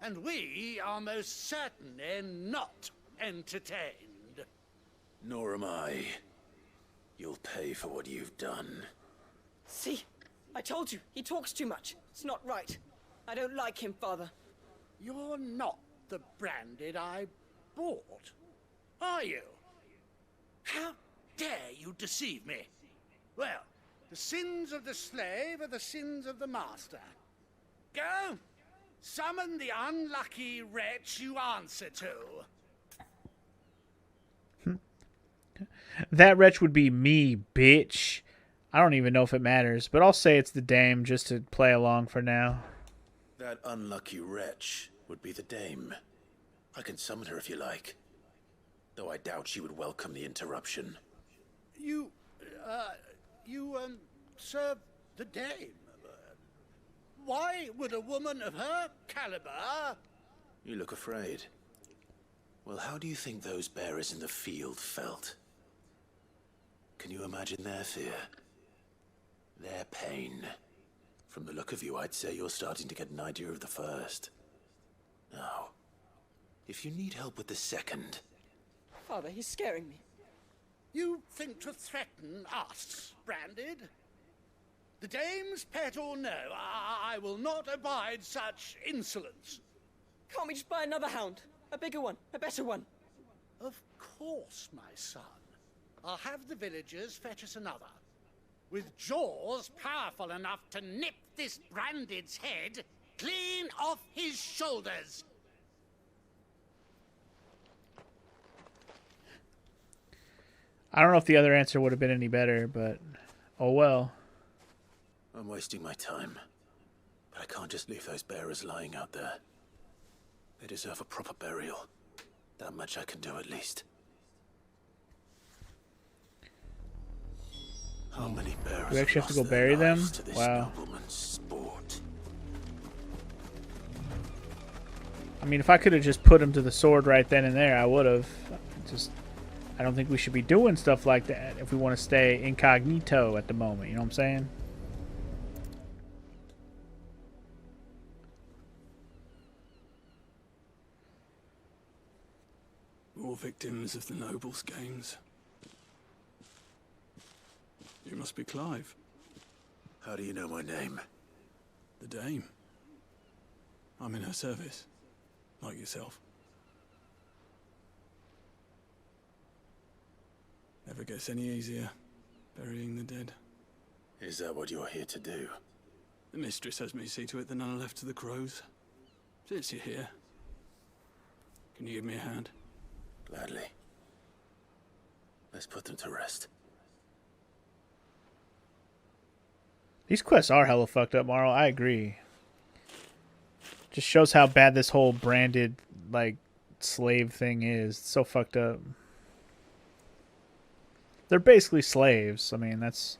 And we are most certainly not entertained. Nor am I. You'll pay for what you've done. See? I told you. He talks too much. It's not right. I don't like him, Father. You're not the branded I bought, are you? How dare you deceive me? Well, the sins of the slave are the sins of the master. Go! Summon the unlucky wretch you answer to. That wretch would be me, bitch. I don't even know if it matters, but I'll say it's the dame just to play along for now. That unlucky wretch would be the dame. I can summon her if you like. Though I doubt she would welcome the interruption. You serve the dame. Why would a woman of her caliber... You look afraid. Well, how do you think those bearers in the field felt? Can you imagine their fear? Their pain? From the look of you, I'd say you're starting to get an idea of the first. Now, if you need help with the second... Father, he's scaring me. You think to threaten us, Branded? The dame's pet or no, I will not abide such insolence. Can't we just buy another hound? A bigger one, a better one. Of course, my son. I'll have the villagers fetch us another. With jaws powerful enough to nip this Branded's head clean off his shoulders. I don't know if the other answer would have been any better, but oh well. I'm wasting my time. But I can't just leave those bearers lying out there. They deserve a proper burial. That much I can do at least. How many bearers Do we actually have to go lost their bury them? lives to this Wow. nobleman's sport? I mean, if I could have just put him to the sword right then and there, I would have. Just, I don't think we should be doing stuff like that if we want to stay incognito at the moment. You know what I'm saying? More victims of the nobles' games. You must be Clive. How do you know my name? The Dame. I'm in her service, like yourself. Never gets any easier, burying the dead. Is that what you're here to do? The mistress has me see to it that none are left to the crows. Since you're here, can you give me a hand? Gladly. Let's put them to rest. These quests are hella fucked up, Marl. I agree. Just shows how bad this whole branded, like, slave thing is. It's so fucked up. They're basically slaves. I mean, it's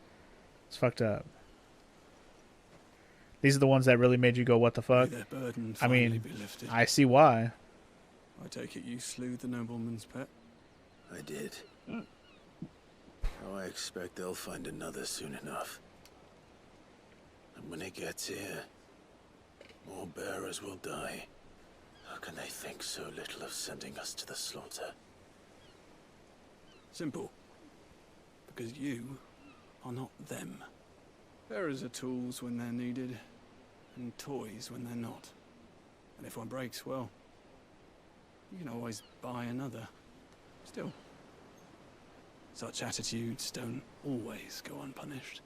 fucked up. These are the ones that really made you go, what the fuck? May their burden I finally mean, be lifted. I see why. I take it you slew the nobleman's pet? I did. Now I expect they'll find another soon enough. And when it gets here, more bearers will die. How can they think so little of sending us to the slaughter? Simple. Because you are not them. Bearers are tools when they're needed, and toys when they're not. And if one breaks, well, you can always buy another. Still, such attitudes don't always go unpunished.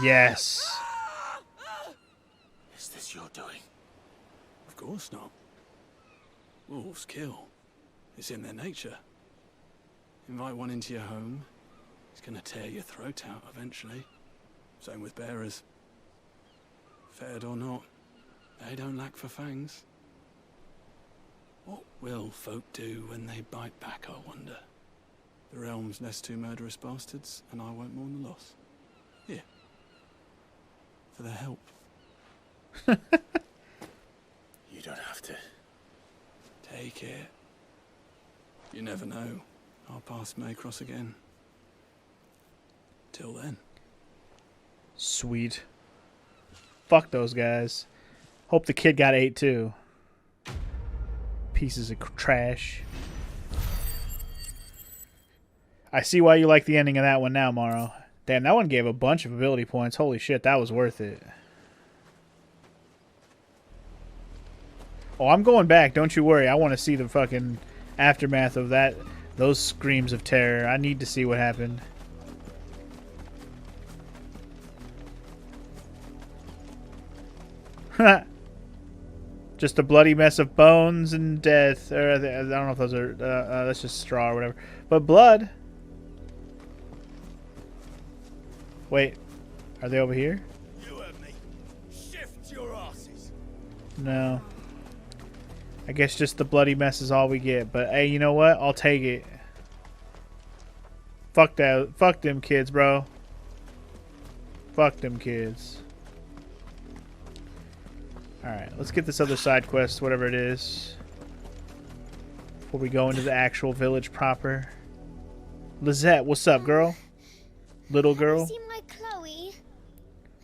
Yes. Is this your doing? Of course not. Wolves kill. It's in their nature. Invite one into your home, he's gonna tear your throat out eventually. Same with bearers. Fed or not, they don't lack for fangs. What will folk do when they bite back, I wonder? The realm's nest two murderous bastards, and I won't mourn the loss. Here. For their help. You don't have to. Take it. You never know. Our paths may cross again. Till then. Sweet. Fuck those guys. Hope the kid got 8 too. Pieces of trash. I see why you like the ending of that one now, Morrow. Damn, that one gave a bunch of ability points. Holy shit, that was worth it. Oh, I'm going back. Don't you worry. I want to see the fucking aftermath of that. Those screams of terror. I need to see what happened. Just a bloody mess of bones and death. Or I don't know if those are... that's just straw or whatever. But blood. Wait. Are they over here? You and me. Shift your asses. No. I guess just the bloody mess is all we get. But hey, you know what? I'll take it. Fuck that. Fuck them kids, bro. Fuck them kids. Alright, let's get this other side quest, whatever it is, before we go into the actual village proper. Lizette, what's up, girl? Little girl? Have you seen my Chloe?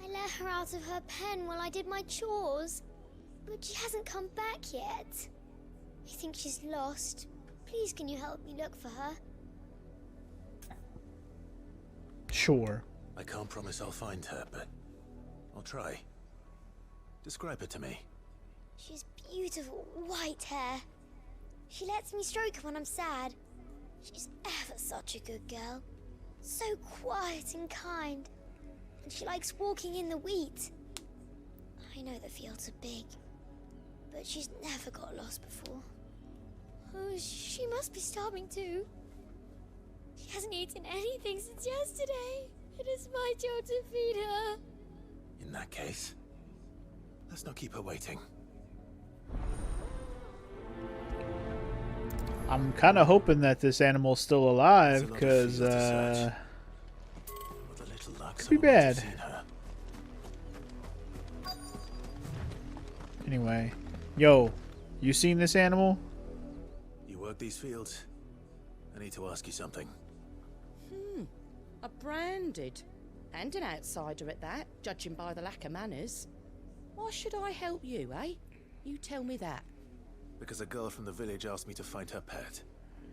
I let her out of her pen while I did my chores, but she hasn't come back yet. I think she's lost. Please, can you help me look for her? Sure. I can't promise I'll find her, but I'll try. Describe her to me. She's beautiful white hair. She lets me stroke her when I'm sad. She's ever such a good girl. So quiet and kind. And she likes walking in the wheat. I know the fields are big, but she's never got lost before. Oh, she must be starving too. She hasn't eaten anything since yesterday. It is my job to feed her. In that case, let's not keep her waiting. I'm kind of hoping that this animal's still alive, because, could be bad. Anyway. Yo, you seen this animal? You work these fields? I need to ask you something. A branded. And an outsider at that, judging by the lack of manners. Why should I help you, eh? You tell me that. Because a girl from the village asked me to find her pet.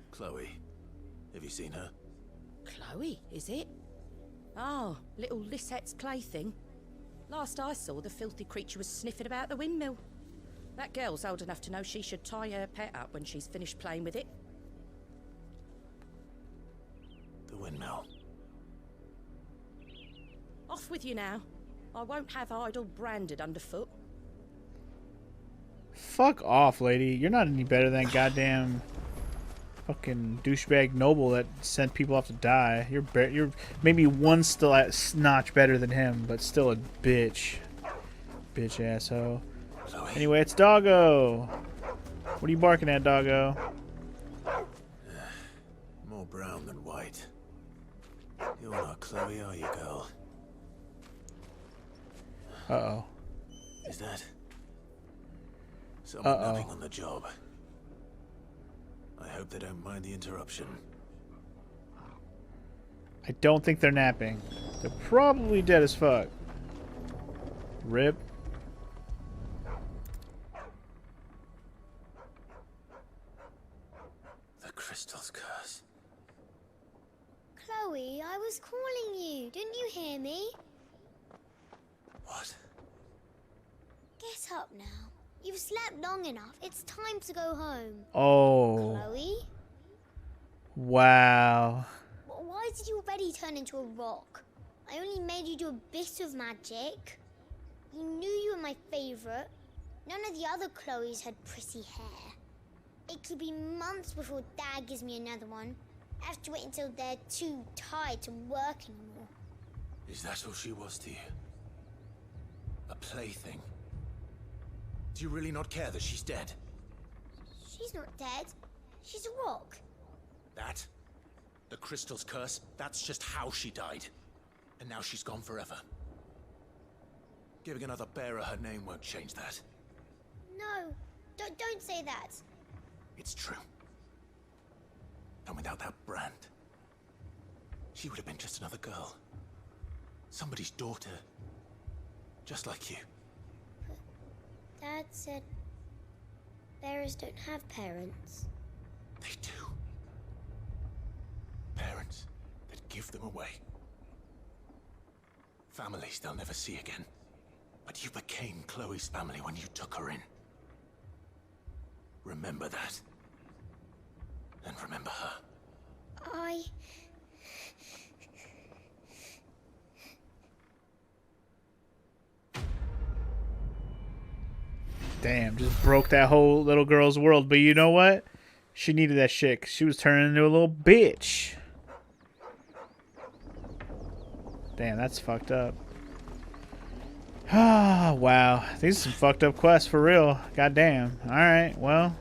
Chloe. Have you seen her? Chloe, is it? Oh, little Lisette's plaything. Last I saw, the filthy creature was sniffing about the windmill. That girl's old enough to know she should tie her pet up when she's finished playing with it. The windmill. Off with you now. I won't have idle branded underfoot. Fuck off, lady. You're not any better than goddamn fucking douchebag noble that sent people off to die. You're maybe one still at notch better than him, but still a bitch. Bitch asshole. Anyway, it's Doggo. What are you barking at, Doggo? More brown than white. You're not Chloe, are you, girl? Uh-oh. Is that someone knocking on the job? I hope they don't mind the interruption. I don't think they're napping. They're probably dead as fuck. Rip. The crystal's curse. Chloe, I was calling you. Didn't you hear me? What? Get up now. You've slept long enough. It's time to go home. Oh. Chloe? Wow. Why did you already turn into a rock? I only made you do a bit of magic. You knew you were my favorite. None of the other Chloes had pretty hair. It could be months before Dad gives me another one. I have to wait until they're too tired to work anymore. Is that all she was to you? A plaything? Do you really not care that she's dead? She's not dead. She's a rock. That? The crystal's curse? That's just how she died. And now she's gone forever. Giving another bearer her name won't change that. No, don't say that. It's true. And without that brand, she would have been just another girl. Somebody's daughter. Just like you. But Dad said bearers don't have parents. They do. Parents that give them away. Families they'll never see again. But you became Chloe's family when you took her in. Remember that. And remember her. Damn, just broke that whole little girl's world. But you know what? She needed that shit 'cause she was turning into a little bitch. Damn, that's fucked up. Ah, wow. These are some fucked up quests for real. Goddamn. Alright, well.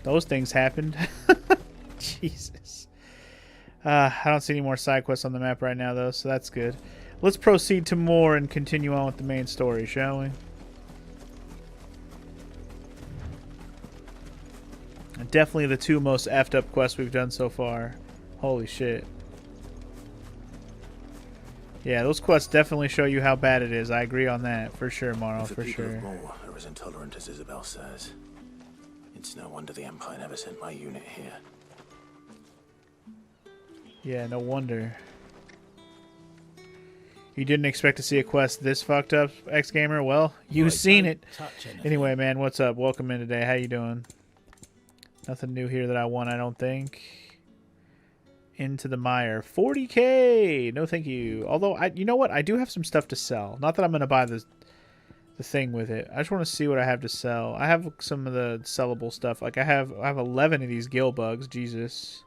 Those things happened. Jesus. I don't see any more side quests on the map right now, though, so that's good. Let's proceed to more and continue on with the main story, shall we? Definitely the two most effed up quests we've done so far. Holy shit. Yeah, those quests definitely show you how bad it is. I agree on that, for sure, Morrow, If the for people sure. of Moore are as intolerant as Isabelle says, it's no wonder the Empire never sent my unit here. Yeah, no wonder. You didn't expect to see a quest this fucked up, X-Gamer? Well, you've seen it. Anyway, man, what's up? Welcome in today. How you doing? Nothing new here that I want, I don't think. Into the mire. 40k! No, thank you. Although, you know what? I do have some stuff to sell. Not that I'm going to buy the thing with it. I just want to see what I have to sell. I have some of the sellable stuff. Like, I have 11 of these gill bugs. Jesus.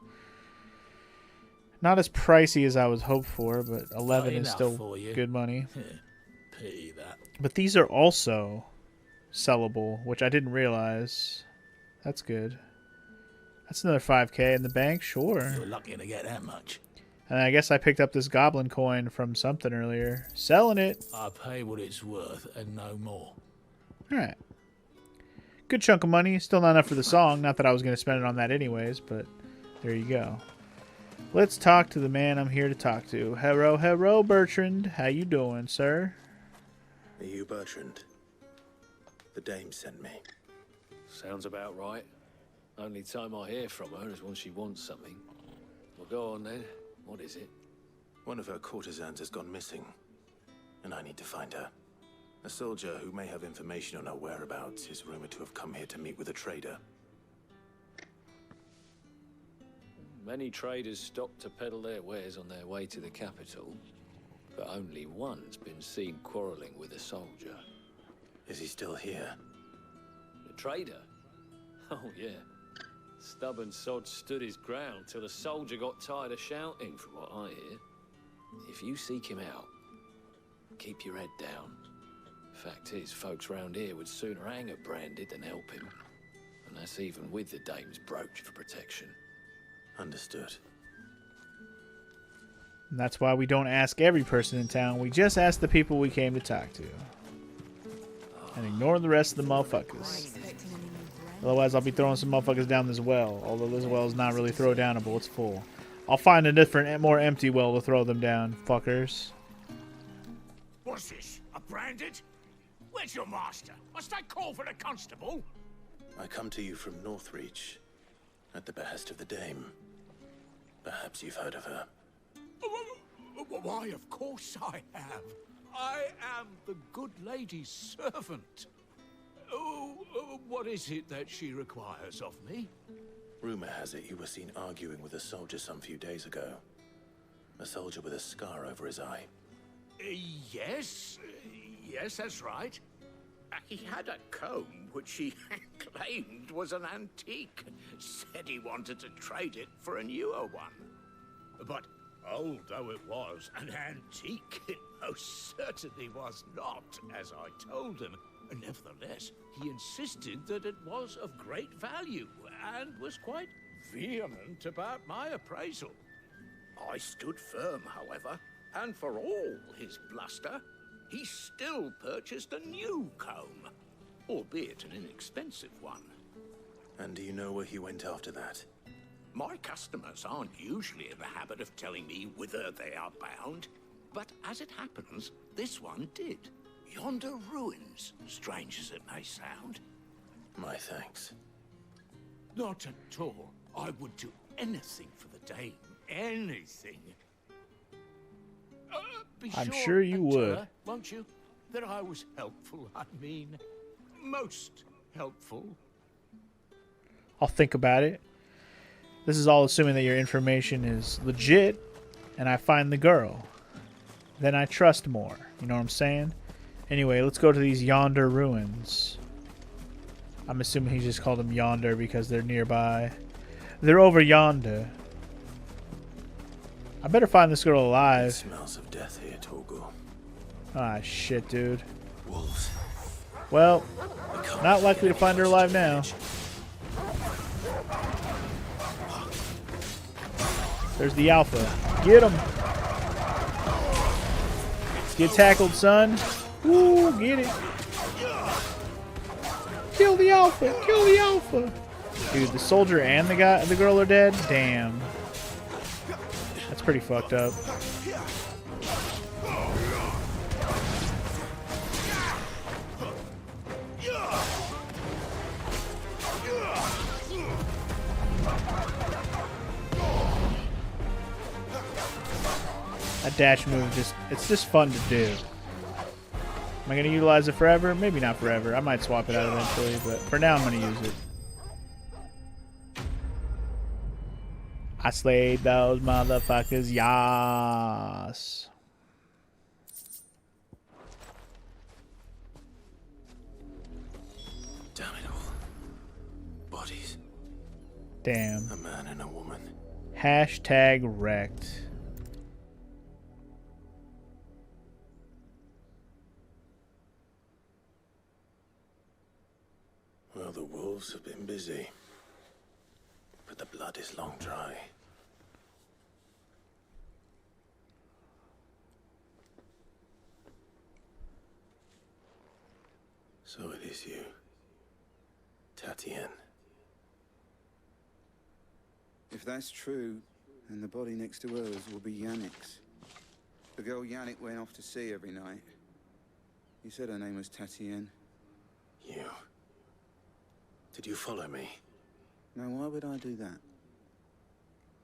Not as pricey as I was hoped for, but 11 is still good money. Pity that. But these are also sellable, which I didn't realize. That's good. That's another 5k in the bank, sure. You're lucky to get that much. And I guess I picked up this goblin coin from something earlier. Selling it. I pay what it's worth and no more. Alright. Good chunk of money. Still not enough for the song. Not that I was going to spend it on that anyways, but there you go. Let's talk to the man I'm here to talk to. Hello, Bertrand. How you doing, sir? Are you Bertrand? The dame sent me. Sounds about right. Only time I hear from her is when she wants something. Well, go on then. What is it? One of her courtesans has gone missing, and I need to find her. A soldier who may have information on her whereabouts is rumored to have come here to meet with a trader. Many traders stop to peddle their wares on their way to the capital, but only one's been seen quarreling with a soldier. Is he still here? The trader? Oh, yeah. Stubborn sod stood his ground till the soldier got tired of shouting, from what I hear. If you seek him out, keep your head down. Fact is, folks round here would sooner hang a branded than help him. And that's even with the dame's brooch for protection. Understood. And that's why we don't ask every person in town. We just ask the people we came to talk to. And ignore the rest of the motherfuckers. Otherwise, I'll be throwing some motherfuckers down this well. Although this well is not really throw downable. It's full. I'll find a different, more empty well to throw them down, fuckers. What's this? A branded? Where's your master? Must I call for the constable? I come to you from Northreach, at the behest of the dame. Perhaps you've heard of her. Why, of course I have. I am the good lady's servant. What is it that she requires of me? Rumor has it you were seen arguing with a soldier some few days ago. A soldier with a scar over his eye. Yes, that's right. He had a comb which he claimed was an antique. Said he wanted to trade it for a newer one. But old though it was, an antique it most certainly was not, as I told him. Nevertheless, he insisted that it was of great value and was quite vehement about my appraisal. I stood firm, however, and for all his bluster, he still purchased a new comb, albeit an inexpensive one. And do you know where he went after that? My customers aren't usually in the habit of telling me whither they are bound, but as it happens, this one did. Yonder ruins, strange as it may sound. My thanks. Not at all. I would do anything for the dame. Anything. I'm sure you and tell would. her, won't you? That I was helpful, I mean. Most helpful. I'll think about it. This is all assuming that your information is legit and I find the girl. Then I trust more. You know what I'm saying? Anyway, let's go to these yonder ruins. I'm assuming he just called them yonder because they're nearby. They're over yonder. I better find this girl alive. It smells of death here, Torgal. Ah, shit, dude. Wolves. Well, not likely to find her alive now. There's the alpha. Get him. Get tackled, son. Woo, get it. Kill the alpha. Kill the alpha. Dude, the soldier and the girl are dead? Damn. That's pretty fucked up. That dash move it's just fun to do. Am I going to utilize it forever? Maybe not forever. I might swap it out eventually, but for now I'm going to use it. I slayed those motherfuckers, yas. Damn it all. Bodies. Damn. A man and a woman. Hashtag wrecked. Well, the wolves have been busy. But the blood is long dry. So it is you, Tatienne. If that's true, then the body next to hers will be Yannick's. The girl Yannick went off to sea every night. You said her name was Tatienne. You. Did you follow me? Now, why would I do that?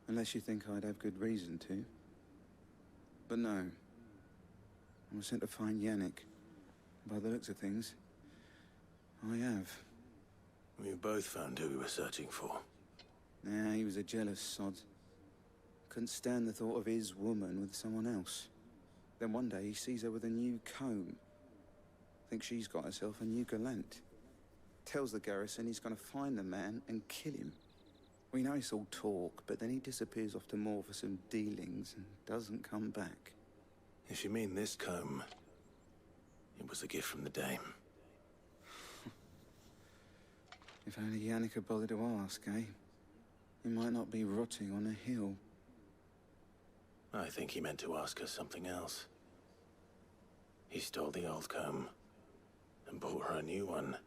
Unless you think I'd have good reason to. But no. I was sent to find Yannick. By the looks of things, I have. We both found who we were searching for. Nah, he was a jealous sod. Couldn't stand the thought of his woman with someone else. Then one day he sees her with a new comb. Thinks she's got herself a new gallant. Tells the garrison he's gonna find the man and kill him. We know it's all talk, but then he disappears off to Moor for some dealings and doesn't come back. If you mean this comb, it was a gift from the dame. If only Yannick had bothered to ask, eh? He might not be rotting on a hill. I think he meant to ask her something else. He stole the old comb and bought her a new one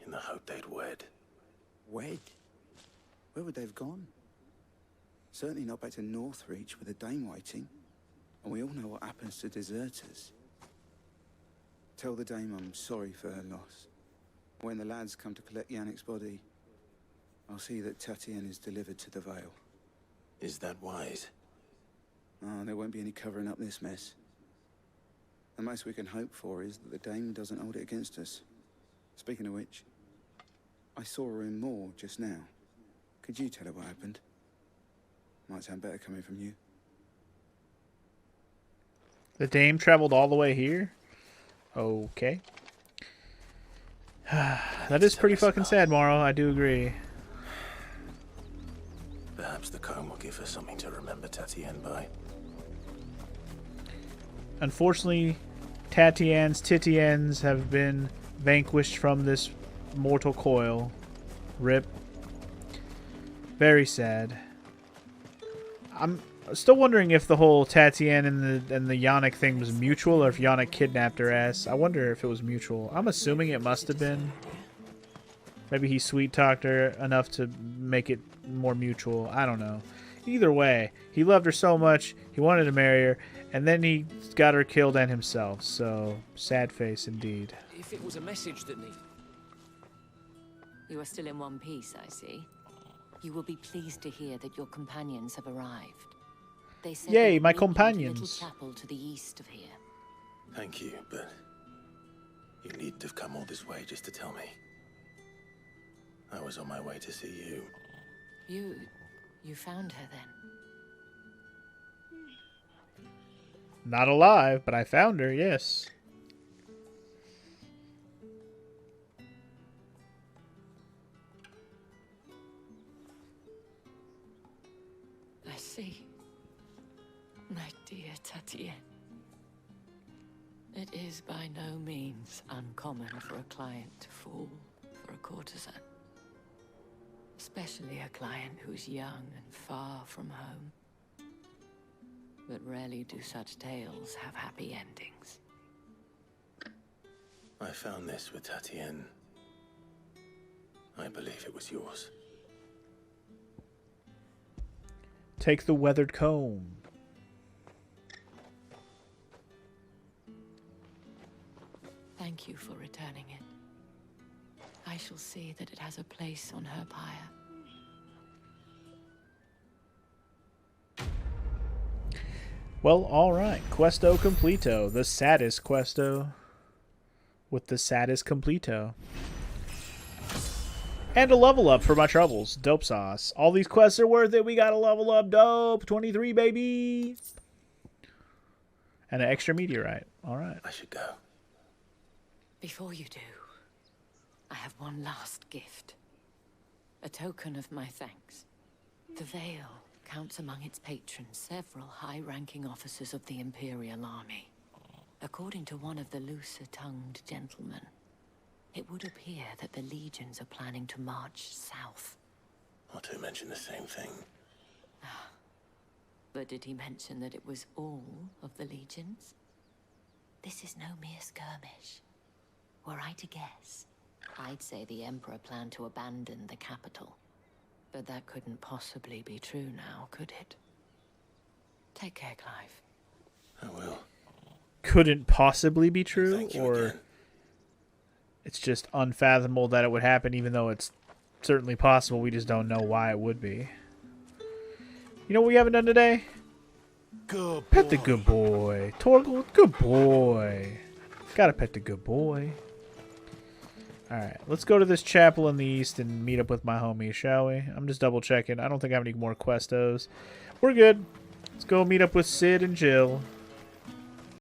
in the hope they'd wed. Wed? Where would they have gone? Certainly not back to Northreach with a dame waiting. And we all know what happens to deserters. Tell the dame I'm sorry for her loss. When the lads come to collect Yannick's body, I'll see that Tatienne is delivered to the Vale. Is that wise? Oh, there won't be any covering up this mess. The most we can hope for is that the dame doesn't hold it against us. Speaking of which, I saw her in Moor just now. Could you tell her what happened? Might sound better coming from you. The dame traveled all the way here? Okay. That is pretty fucking sad, Morrow. I do agree. Perhaps the comb will give us something to remember Tatienne by. Unfortunately, Titiennes have been vanquished from this mortal coil. Rip. Very sad. I'm still wondering if the whole Tatienne and the Yannick thing was mutual, or if Yannick kidnapped her ass. I wonder if it was mutual. I'm assuming it must have been. Maybe he sweet-talked her enough to make it more mutual. I don't know. Either way, he loved her so much, he wanted to marry her, and then he got her killed and himself. So, sad face indeed. If it was a message that needed... You are still in one piece, I see. You will be pleased to hear that your companions have arrived. They said Yay, they my would meet you at the companions. little chapel to the east of here. Thank you, but you needn't have come all this way just to tell me. I was on my way to see you. You found her then? Not alive, but I found her, yes. I see. My dear Tatienne. It is by no means uncommon for a client to fall for a courtesan. Especially a client who's young and far from home. But rarely do such tales have happy endings. I found this with Tatienne. I believe it was yours. Take the weathered comb. Thank you for returning it. I shall see that it has a place on her pyre. Well, alright. Questo completo. The saddest questo. With the saddest completo. And a level up for my troubles. Dope sauce. All these quests are worth it. We got a level up. Dope. 23, baby. And an extra meteorite. Alright. I should go. Before you do, I have one last gift. A token of my thanks. The Veil counts among its patrons several high-ranking officers of the Imperial Army. According to one of the looser-tongued gentlemen, it would appear that the legions are planning to march south. Otto mentioned the same thing. But did he mention that it was all of the legions? This is no mere skirmish. Were I to guess, I'd say the Emperor planned to abandon the capital. But that couldn't possibly be true now, could it? Take care, Clive. I will. Couldn't possibly be true? Thank you or again. It's just unfathomable that it would happen, even though it's certainly possible. We just don't know why it would be. You know what we haven't done today? Good Pet the good boy. Torgal, good boy. Gotta pet the good boy. Alright, let's go to this chapel in the east and meet up with my homies, shall we? I'm just double checking. I don't think I have any more questos. We're good. Let's go meet up with Sid and Jill.